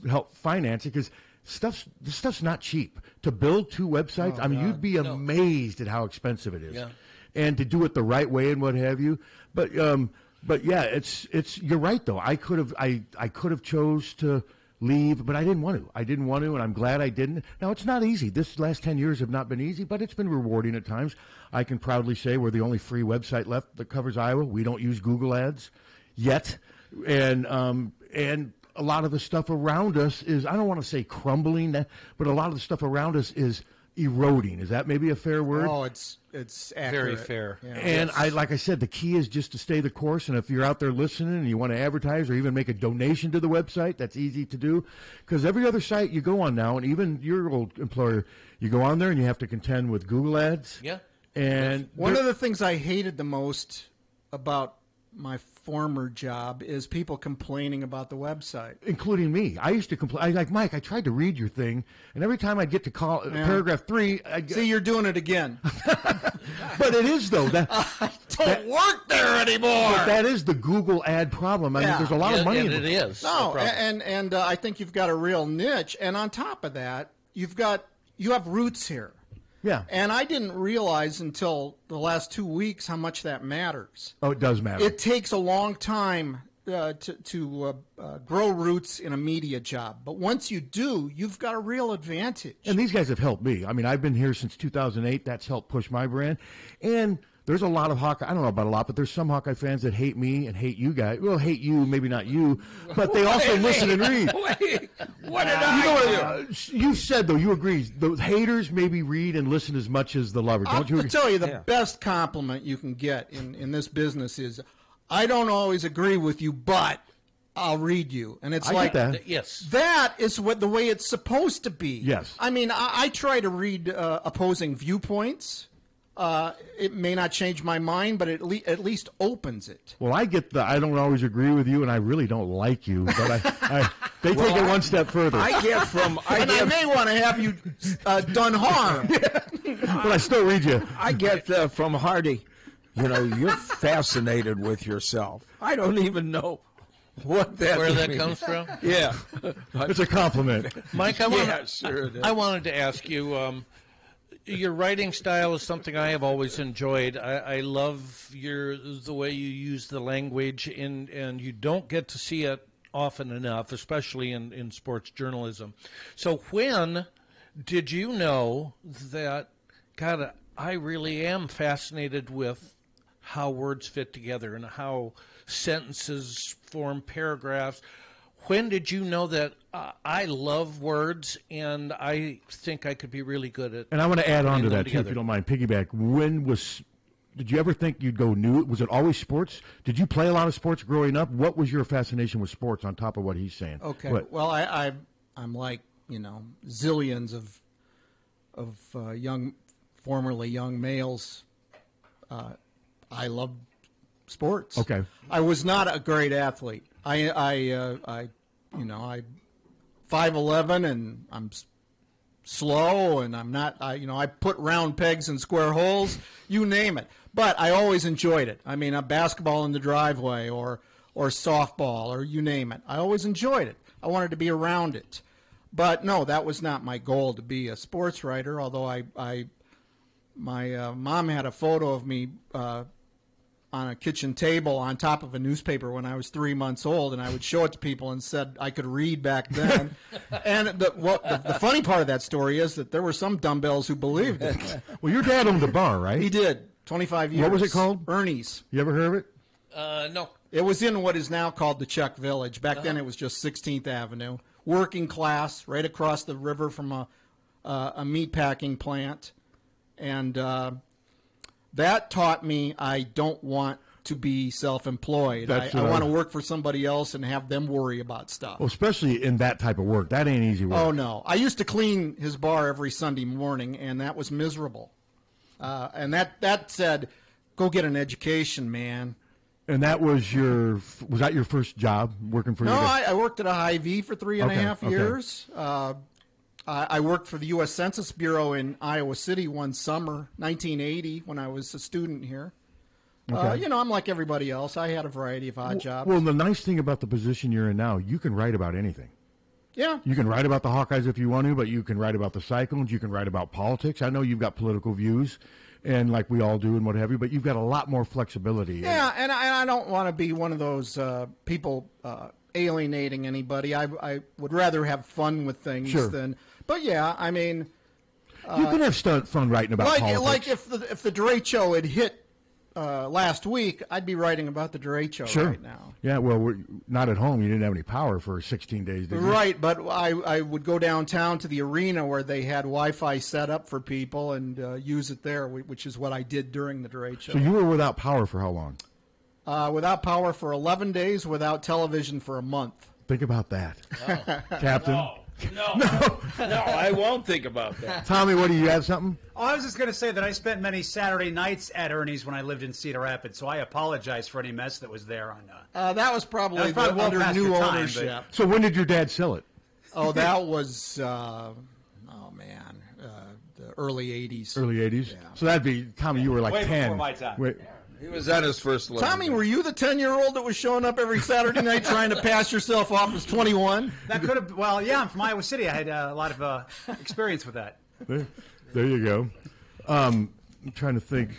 help finance it, because this stuff's not cheap. To build 2 websites, you'd be amazed at how expensive it is. Yeah. And to do it the right way and what have you. But yeah, it's you're right though. I could have chose to leave, but I didn't want to. And I'm glad I didn't. Now, it's not easy. This last 10 years have not been easy, but it's been rewarding at times. I can proudly say we're the only free website left that covers Iowa. We don't use Google ads yet. And a lot of the stuff around us is, I don't want to say crumbling, but a lot of the stuff around us is eroding. Is that maybe a fair word? Oh, it's accurate. Very fair. Yeah. And like I said, the key is just to stay the course. And if you're out there listening and you want to advertise or even make a donation to the website, that's easy to do. Because every other site you go on now, and even your old employer, you go on there and you have to contend with Google ads. Yeah. And one of the things I hated the most about my former job is people complaining about the website, including me. I used to complain. Like, Mike, I tried to read your thing, and every time I get to paragraph 3, see, you're doing it again. But it is though. I don't work there anymore. But that is the Google ad problem. I mean, there's a lot of money in it. It is. No, and I think you've got a real niche. And on top of that, you have roots here. Yeah. And I didn't realize until the last 2 weeks how much that matters. Oh, it does matter. It takes a long time to grow roots in a media job. But once you do, you've got a real advantage. And these guys have helped me. I mean, I've been here since 2008. That's helped push my brand. And there's a lot of Hawkeye, I don't know about a lot, but there's some Hawkeye fans that hate me and hate you guys. Well, hate you, maybe not you, but they also listen and read. Wait, what did I do? You said, though, you agree, the haters maybe read and listen as much as the lovers. Don't you agree? I'll tell you, the best compliment you can get in this business is, I don't always agree with you, but I'll read you. And it's like, that. Yes. That is the way it's supposed to be. Yes. I mean, I try to read opposing viewpoints. It may not change my mind, but it at least opens it. Well, I get I don't always agree with you, and I really don't like you, but they take it one step further. I may want to have you done harm. But I still read you. I get from Harty, you're fascinated with yourself. I don't even know where that comes from. Yeah. It's a compliment. Mike, I wanted to ask you, your writing style is something I have always enjoyed. I love the way you use the language, and you don't get to see it often enough, especially in sports journalism. So when did you know that, God, I really am fascinated with how words fit together and how sentences form paragraphs? When did you know that I love words and I think I could be really good at? And I want to add on to that too, if you don't mind. Piggyback. Did you ever think you'd go new? Was it always sports? Did you play a lot of sports growing up? What was your fascination with sports on top of what he's saying? Okay. Well, I'm like zillions of formerly young males. I love sports. Okay. I was not a great athlete. I 5'11" and I'm slow and I'm not. I put round pegs in square holes. You name it. But I always enjoyed it. I mean, a basketball in the driveway or softball or you name it. I always enjoyed it. I wanted to be around it. But no, that was not my goal to be a sports writer. Although my mom had a photo of me on a kitchen table on top of a newspaper when I was 3 months old, and I would show it to people and said I could read back then. And the funny part of that story is that there were some dumbbells who believed it. Well, your dad owned the bar, right? He did. 25 years. What was it called? Ernie's. You ever heard of it? No. It was in what is now called the Czech Village. Back then it was just 16th Avenue. Working class, right across the river from a meatpacking plant. And that taught me I don't want to be self-employed. I want to work for somebody else and have them worry about stuff. Well, especially in that type of work. That ain't easy work. Oh, no. I used to clean his bar every Sunday morning, and that was miserable. And that said, go get an education, man. And that was was that your first job working for? No, I worked at a Hy-Vee for 3.5 years. I worked for the U.S. Census Bureau in Iowa City one summer, 1980, when I was a student here. Okay. I'm like everybody else. I had a variety of odd jobs. Well, the nice thing about the position you're in now, you can write about anything. Yeah. You can write about the Hawkeyes if you want to, but you can write about the Cyclones. You can write about politics. I know you've got political views, and like we all do and what have you, but you've got a lot more flexibility. Yeah, and I don't want to be one of those people alienating anybody. I would rather have fun with things than... But yeah, I mean... you can have fun writing about politics. Like if the derecho had hit last week, I'd be writing about the derecho right now. Yeah, well, we're not at home. You didn't have any power for 16 days, did you? Right, but I would go downtown to the arena where they had Wi-Fi set up for people and use it there, which is what I did during the derecho. So you were without power for how long? Without power for 11 days, without television for a month. Think about that. Captain? No, I won't think about that. Tommy, what do you have something? Oh, I was just going to say that I spent many Saturday nights at Ernie's when I lived in Cedar Rapids, so I apologize for any mess that was there on. That was probably well under past new your time, ownership. So when did your dad sell it? Oh, that was the early '80s. Early 80s? Yeah. So that'd be, Tommy, you were like way 10. Before my time. Wait. He was at his first level. Tommy, were you the 10-year-old that was showing up every Saturday night trying to pass yourself off as 21? That could have. Well, yeah, I'm from Iowa City. I had a lot of experience with that. There you go. I'm trying to think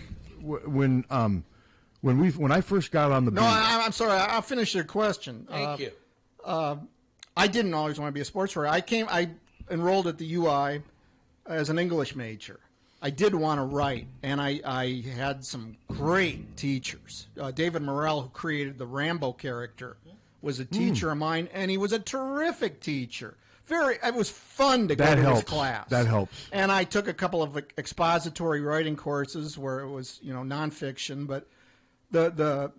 when I first got on the beat. No, I'm sorry. I'll finish your question. Thank you. I didn't always want to be a sports writer. I enrolled at the UI as an English major. I did want to write, and I had some great teachers. David Morrell, who created the Rambo character, was a teacher of mine, and he was a terrific teacher. It was fun to go to his class. That helps. And I took a couple of expository writing courses where it was, nonfiction, but the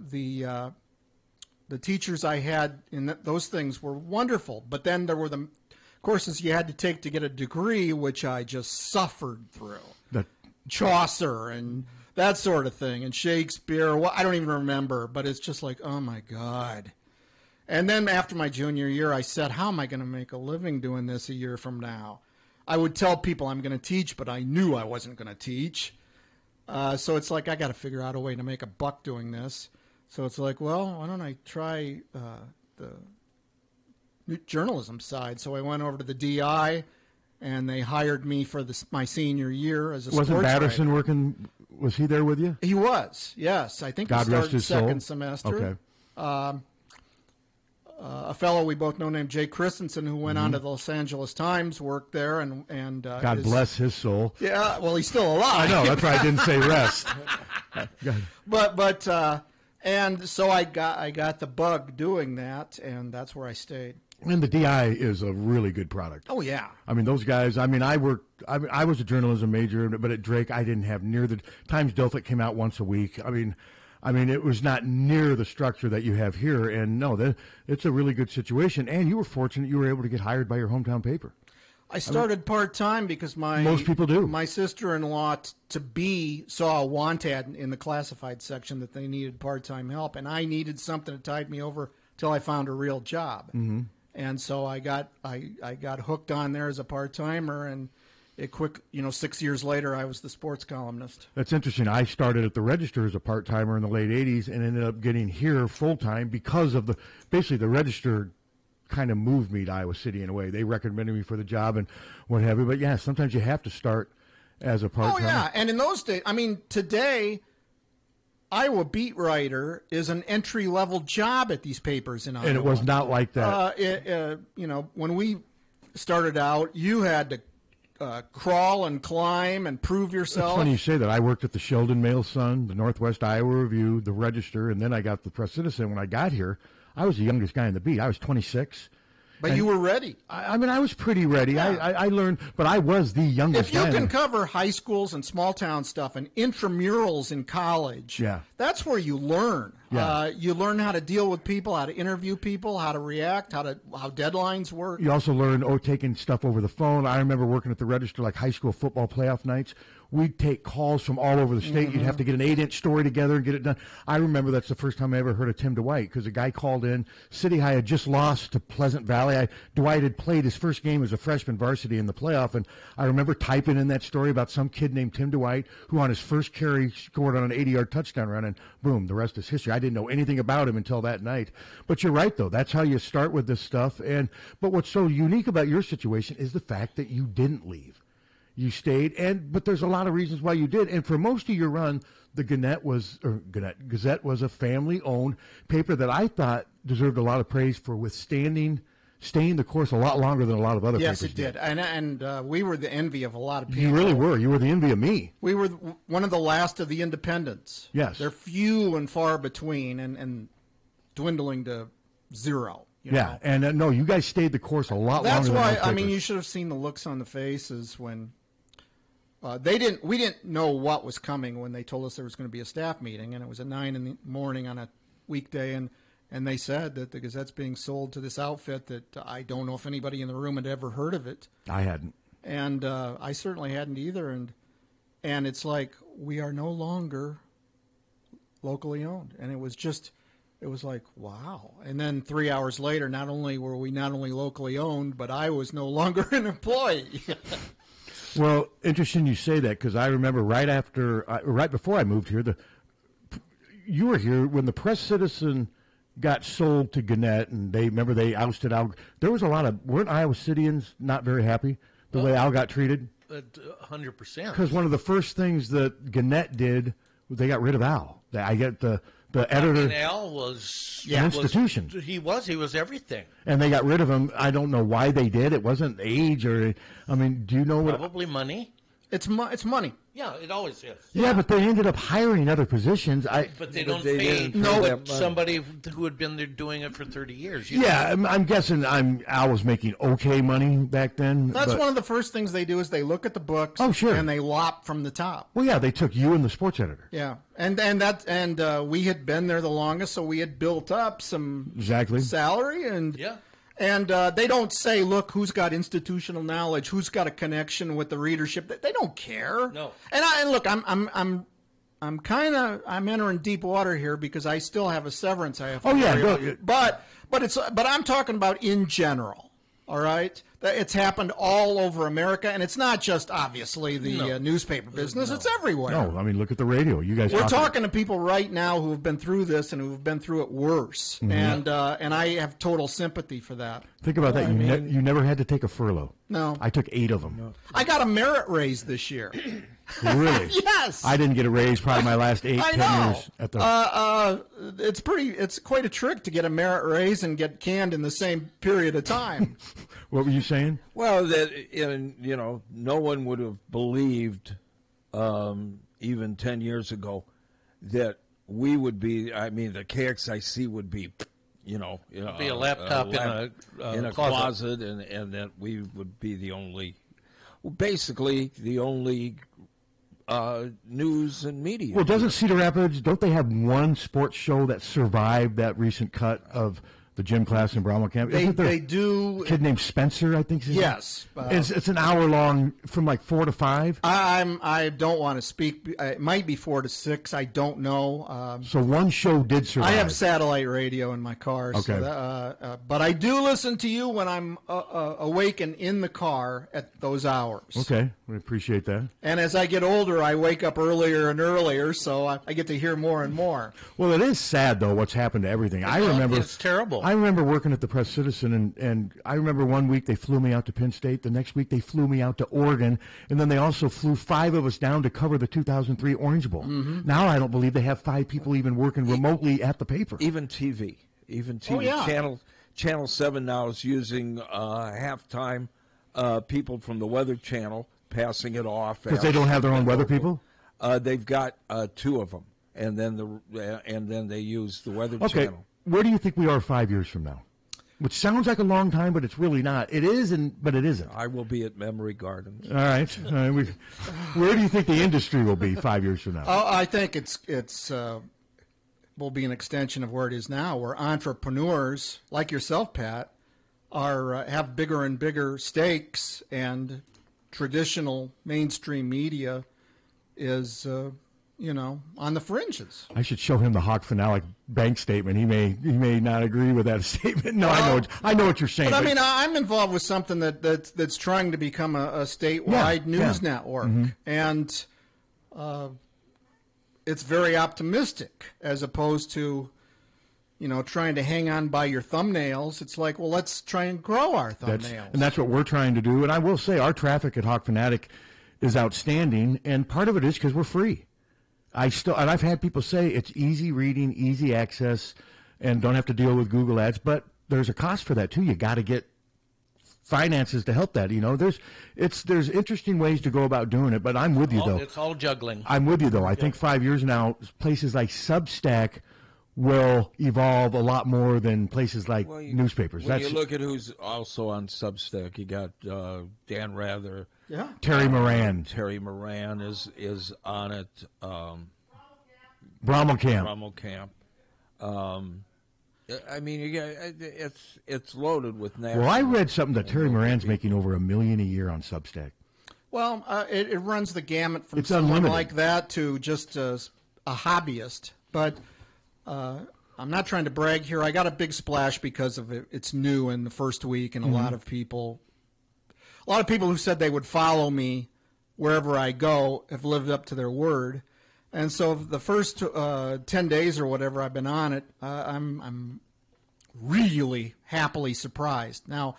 teachers I had in those things were wonderful. But then there were the courses you had to take to get a degree, which I just suffered through. Chaucer and that sort of thing, and Shakespeare. Well, I don't even remember, but it's just like, oh my God. And then after my junior year, I said, how am I going to make a living doing this a year from now? I would tell people I'm going to teach, but I knew I wasn't going to teach. So it's like, I got to figure out a way to make a buck doing this. So it's like, well, why don't I try the journalism side? So I went over to the DI, and they hired me for my senior year as a sports Wasn't Batterson writer. working? Was he there with you? He was, yes. I think God he rest started his second soul. semester. Okay. A fellow we both know named Jay Christensen, who went on to the Los Angeles Times, worked there, and God bless his soul. Yeah, well, he's still alive. I know. That's why I didn't say rest. And so I got the bug doing that, and that's where I stayed. And the DI is a really good product. Oh, yeah. I mean, those guys, I was a journalism major, but at Drake, I didn't have near the Times Delphic came out once a week. I mean, it was not near the structure that you have here. And no, it's a really good situation. And you were fortunate you were able to get hired by your hometown paper. I started part-time because most people do. My sister-in-law saw a want ad in the classified section that they needed part-time help, and I needed something that tied me over till I found a real job. Mm-hmm. And so I got hooked on there as a part-timer, and 6 years later, I was the sports columnist. That's interesting. I started at the Register as a part-timer in the late 80s and ended up getting here full-time because of basically the Register kind of moved me to Iowa City in a way. They recommended me for the job and what have you. But, yeah, sometimes you have to start as a part-timer. Oh, yeah. And in those days, today, Iowa beat writer is an entry-level job at these papers in Iowa. And it was not like that. When we started out, you had to crawl and climb and prove yourself. It's funny you say that. I worked at the Sheldon Mail Sun, the Northwest Iowa Review, the Register, and then I got the Press Citizen. When I got here, I was the youngest guy in the beat. I was 26. But you were ready. I was pretty ready. Yeah. I learned, but I was the youngest guy. If you can cover high schools and small town stuff and intramurals in college, that's where you learn. Yeah. You learn how to deal with people, how to interview people, how to react, how deadlines work. You also learn taking stuff over the phone. I remember working at the Register, like high school football playoff nights. We'd take calls from all over the state. Mm-hmm. You'd have to get an 8-inch story together and get it done. I remember that's the first time I ever heard of Tim Dwight because a guy called in. City High had just lost to Pleasant Valley. Dwight had played his first game as a freshman varsity in the playoff, and I remember typing in that story about some kid named Tim Dwight who on his first carry scored on an 80-yard touchdown run, and boom, the rest is history. I didn't know anything about him until that night. But you're right, though. That's how you start with this stuff. But what's so unique about your situation is the fact that you didn't leave. You stayed, but there's a lot of reasons why you did. And for most of your run, the Gazette was a family-owned paper that I thought deserved a lot of praise for withstanding staying the course a lot longer than a lot of other yes, papers. Yes, it did. And we were the envy of a lot of people. You really were. You were the envy of me. We were one of the last of the independents. Yes. They're few and far between and dwindling to zero. You know? And no, you guys stayed the course a lot longer That's than why, most papers. I mean, you should have seen the looks on the faces when we didn't know what was coming when they told us there was going to be a staff meeting, and it was at 9 in the morning on a weekday, and they said that the Gazette's being sold to this outfit that I don't know if anybody in the room had ever heard of it. I hadn't. And I certainly hadn't either. And it's like, we are no longer locally owned. And it was like, wow. And then 3 hours later, not only were we not only locally owned, but I was no longer an employee. Well, interesting you say that, because I remember right before I moved here, you were here when the Press Citizen got sold to Gannett, and they ousted Al. There was weren't Iowa Cityans not very happy the way Al got treated? 100%. Because one of the first things that Gannett did, they got rid of Al. I get the editor. And Al was an institution. He was everything. And they got rid of him. I don't know why they did. It wasn't age do you know what? Probably money. It's money. Yeah, it always is. Yeah, but they ended up hiring other positions. But they don't pay somebody who had been there doing it for 30 years. I'm guessing Al was making okay money back then. That's one of the first things they do is they look at the books. Oh, sure. And they lop from the top. Well, yeah, they took you and the sports editor. Yeah, and we had been there the longest, so we had built up some salary and yeah. And they don't say, look, who's got institutional knowledge, who's got a connection with the readership. They don't care. No. And look, I'm entering deep water here because I still have a severance I have to worry about. But I'm talking about in general. All right, it's happened all over America, and it's not just obviously the newspaper business; it's everywhere. No, I mean, look at the radio. You guys, we're talking to people right now who have been through this and who have been through it worse, and I have total sympathy for that. Think about that. You never had to take a furlough. No, I took 8 of them. No. I got a merit raise this year. Really? Yes. I didn't get a raise probably my last 10 years at the. It's quite a trick to get a merit raise and get canned in the same period of time. What were you saying? Well, no one would have believed even 10 years ago that we would be. I mean, the KXIC would be. Be a laptop in a closet, and that we would be basically the only news and media. Well, don't they have one sports show that survived that recent cut of the gym class in Bromwell Camp? They do. A kid named Spencer, I think. Yes. It's an hour long from like 4 to 5. I don't want to speak. It might be 4 to 6. I don't know. So one show did survive. I have satellite radio in my car. Okay. So but I do listen to you when I'm awake and in the car at those hours. Okay. We appreciate that. And as I get older, I wake up earlier and earlier, so I get to hear more and more. Well, it is sad, though, what's happened to everything. I remember. It's terrible. I remember working at the Press Citizen, and I remember one week they flew me out to Penn State. The next week they flew me out to Oregon, and then they also flew 5 of us down to cover the 2003 Orange Bowl. Mm-hmm. Now I don't believe they have 5 people even working remotely at the paper. Even TV. Oh, yeah. Channel 7 now is using halftime people from the Weather Channel passing it off. Because they don't have their own weather people? They've got 2 of them, and then they use the Weather Channel. Where do you think we are 5 years from now? Which sounds like a long time, but it's really not. It is, but it isn't. I will be at Memory Gardens. All right. Where do you think the industry will be 5 years from now? I think it's will be an extension of where it is now, where entrepreneurs like yourself, Pat, have bigger and bigger stakes, and traditional mainstream media is on the fringes. I should show him the Hawkfanatic bank statement. He may not agree with that statement. No, I know what you're saying. But I mean, I'm involved with something that's trying to become a statewide news network, and it's very optimistic as opposed to trying to hang on by your thumbnails. It's like, well, let's try and grow our thumbnails. And that's what we're trying to do. And I will say our traffic at Hawkfanatic is outstanding, and part of it is because we're free. I've had people say it's easy reading, easy access, and don't have to deal with Google ads, but there's a cost for that too. You got to get finances to help that. There's interesting ways to go about doing it, but I'm with you though. It's all juggling. I'm with you though. I think 5 years now, places like Substack will evolve a lot more than places like newspapers. When you look at who's also on Substack, you got Dan Rather, Terry Moran. Terry Moran is on it. Brommelkamp. I mean, it's loaded with national. Well, I read something that Terry Moran's making over $1 million a year on Substack. Well, it runs the gamut from It's someone unlimited. like that to just a hobbyist. But I'm not trying to brag here. I got a big splash because of it. It's new in the first week, and a lot of people who said they would follow me wherever I go have lived up to their word. And so the first 10 days or whatever I've been on it, I'm really happily surprised. Now,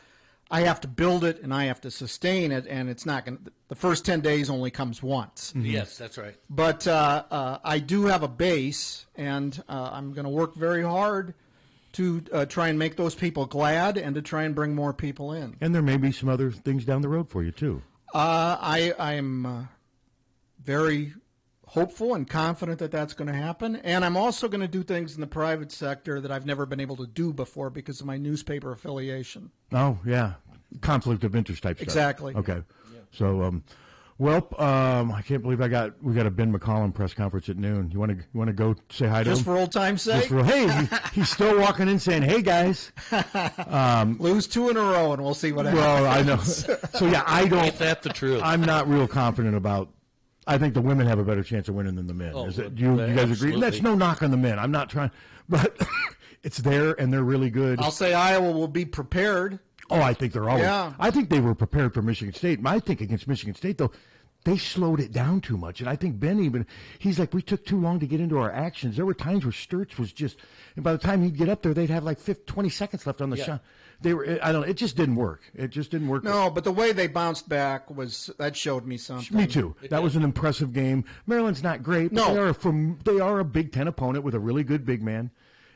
I have to build it and I have to sustain it, and it's not going to. The first 10 days only comes once. Yes, that's right. But I do have a base, and I'm going to work very hard to try and make those people glad and to try and bring more people in. And there may be some other things down the road for you, too. I'm very hopeful and confident that that's going to happen. And I'm also going to do things in the private sector that I've never been able to do before because of my newspaper affiliation. Oh, yeah. Conflict of interest type stuff. Exactly. Okay. Yeah. So, I can't believe we got a Ben McCollum press conference at noon. You want to go say hi to him? Just for old time's sake? Hey, he's still walking in saying, hey, guys. Lose 2 in a row and we'll see what happens. Well, I know. So, yeah, I don't. Ain't that the truth? I'm not real confident about. I think the women have a better chance of winning than the men. Do you guys agree? That's no knock on the men. I'm not trying, but it's there and they're really good. I'll say Iowa will be prepared. Oh, I think they're always. Yeah. I think they were prepared for Michigan State. I think against Michigan State, though, they slowed it down too much. And I think Ben he's like, we took too long to get into our actions. There were times where Sturts was just, and by the time he'd get up there, they'd have like 20 seconds left on the shot. It just didn't work. It just didn't work. No, but the way they bounced back that showed me something. Me too. That was an impressive game. Maryland's not great, but they are a Big Ten opponent with a really good big man,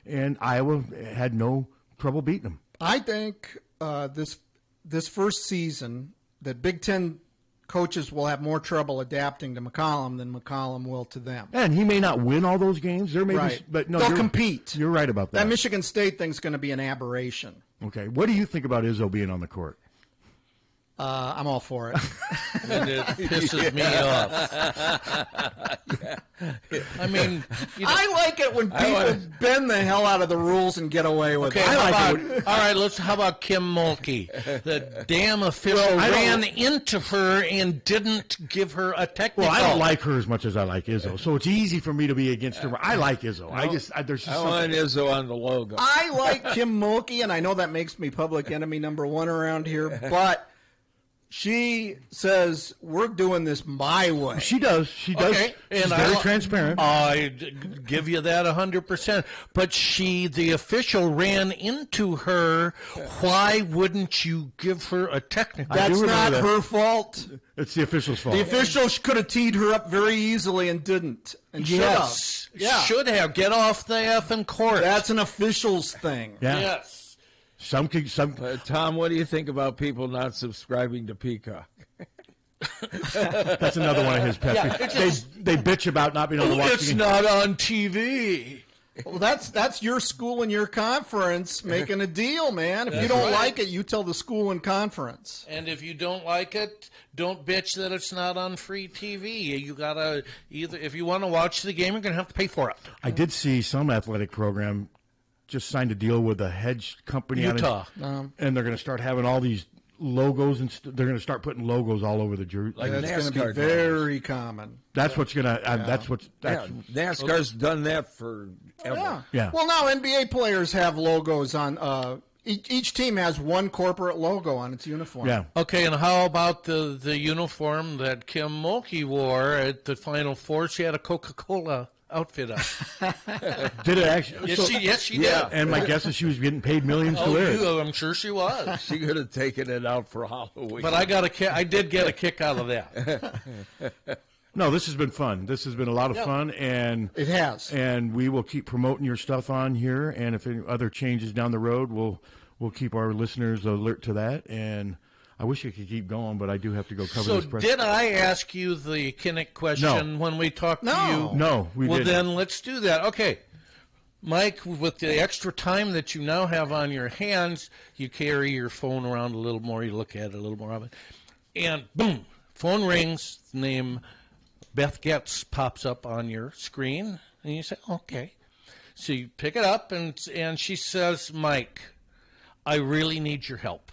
and Iowa had no trouble beating them. I think this first season that Big Ten coaches will have more trouble adapting to McCollum than McCollum will to them. And he may not win all those games. There may be, but no, they'll compete. You're right about that. That Michigan State thing's going to be an aberration. Okay, what do you think about Izzo being on the court? I'm all for it. And it pisses me off. I mean, I like it when people bend the hell out of the rules and get away with it. All right, how about Kim Mulkey? The damn official ran into her and didn't give her a technical. Well, I don't like her as much as I like Izzo, so it's easy for me to be against her. I like Izzo. There's I want Izzo on the logo. I like Kim Mulkey, and I know that makes me public enemy number 1 around here, but she says, we're doing this my way. She does. Okay. She's very transparent. I give you that 100%. But the official ran into her. Why wouldn't you give her a technical? That's not her fault. It's the official's fault. The official could have teed her up very easily and didn't. And should have. Should have. Get off the effing court. That's an official's thing. Yeah. Yes. Tom, what do you think about people not subscribing to Peacock? That's another one of his pet peeves. They bitch about not being able to watch. It's not on TV. Well, that's your school and your conference making a deal, man. If you don't like it, you tell the school and conference. And if you don't like it, don't bitch that it's not on free TV. You gotta if you want to watch the game, you're gonna have to pay for it. I did see some athletic program just signed a deal with a hedge company Utah, and they're going to start having all these logos, and they're going to start putting logos all over the jersey. That's going to be very common. That's what's going to. NASCAR's done that forever. Yeah. Well, now NBA players have logos on. Each team has one corporate logo on its uniform. Yeah. Okay, and how about the uniform that Kim Mulkey wore at the Final Four? She had a Coca-Cola outfit on. Did it actually? Yes, she did. And my guess is she was getting paid millions to wear it. I'm sure she was. She could have taken it out for Halloween. But I did get a kick out of that. No, this has been fun. This has been a lot of fun, and it has. And we will keep promoting your stuff on here. And if any other changes down the road, we'll keep our listeners alert to that. And I wish I could keep going, but I do have to go cover so this press. Did I ask you the Kinnick question when we talked to you? No, we didn't. Well, then let's do that. Okay. Mike, with the extra time that you now have on your hands, you carry your phone around a little more, you look at it a little more often, and boom, phone rings, name Beth Getz pops up on your screen, and you say, okay. So you pick it up, and she says, Mike, I really need your help.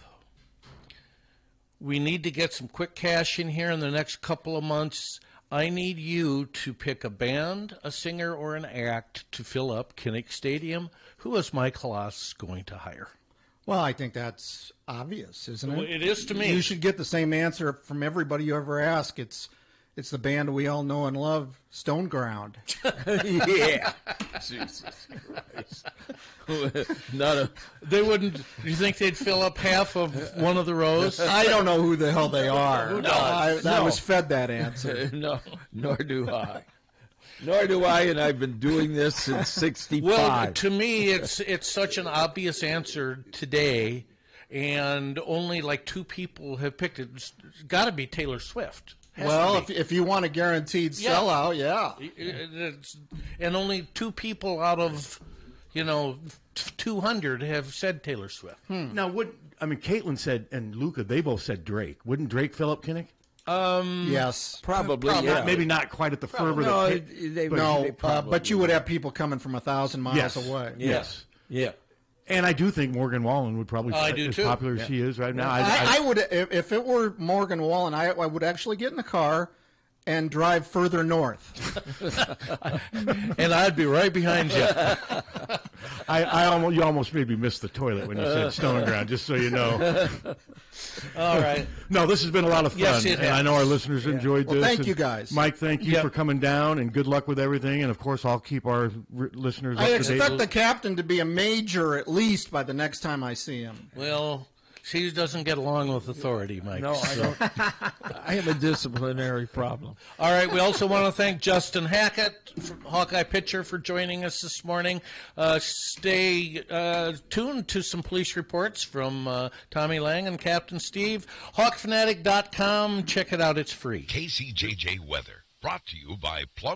We need to get some quick cash in here in the next couple of months. I need you to pick a band, a singer, or an act to fill up Kinnick Stadium. Who is Mike Hlas going to hire? Well, I think that's obvious, isn't it? Well, it is to me. You should get the same answer from everybody you ever ask. It's the band we all know and love, Stone Ground. Yeah. Jesus Christ. They wouldn't. Do you think they'd fill up half of one of the rows? I don't know who the hell they are. Who does? I was fed that answer. No, nor do I. Nor do I, and I've been doing this since 65. Well, to me, it's such an obvious answer today, and only like 2 people have picked it. It's got to be Taylor Swift. Well, if you want a guaranteed sellout, yeah. And only 2 people out of, 200 have said Taylor Swift. Now, Caitlin said, and Luca, they both said Drake. Wouldn't Drake fill up Kinnick? Yes. Probably. Yeah. Maybe not quite at the fervor. But you would have people coming from 1,000 miles away. Yes. Yeah. And I do think Morgan Wallen would probably do as too. popular as she is right now. I would, if it were Morgan Wallen, I would actually get in the car and drive further north. And I'd be right behind you. You almost made me miss the toilet when you said Stone Ground, just so you know. All right. No, this has been a lot of fun. Yes, it and has. I know our listeners enjoyed this. Thank you, guys. Mike, thank you for coming down, and good luck with everything. And, of course, I'll keep our listeners up to date. I expect the captain to be a major at least by the next time I see him. Well, she doesn't get along with authority, Mike. No, I don't. I have a disciplinary problem. All right. We also want to thank Justin Hackett, Hawkeye pitcher, for joining us this morning. Stay tuned to some police reports from Tommy Lang and Captain Steve. Hawkfanatic.com. Check it out. It's free. KCJJ Weather, brought to you by Plum.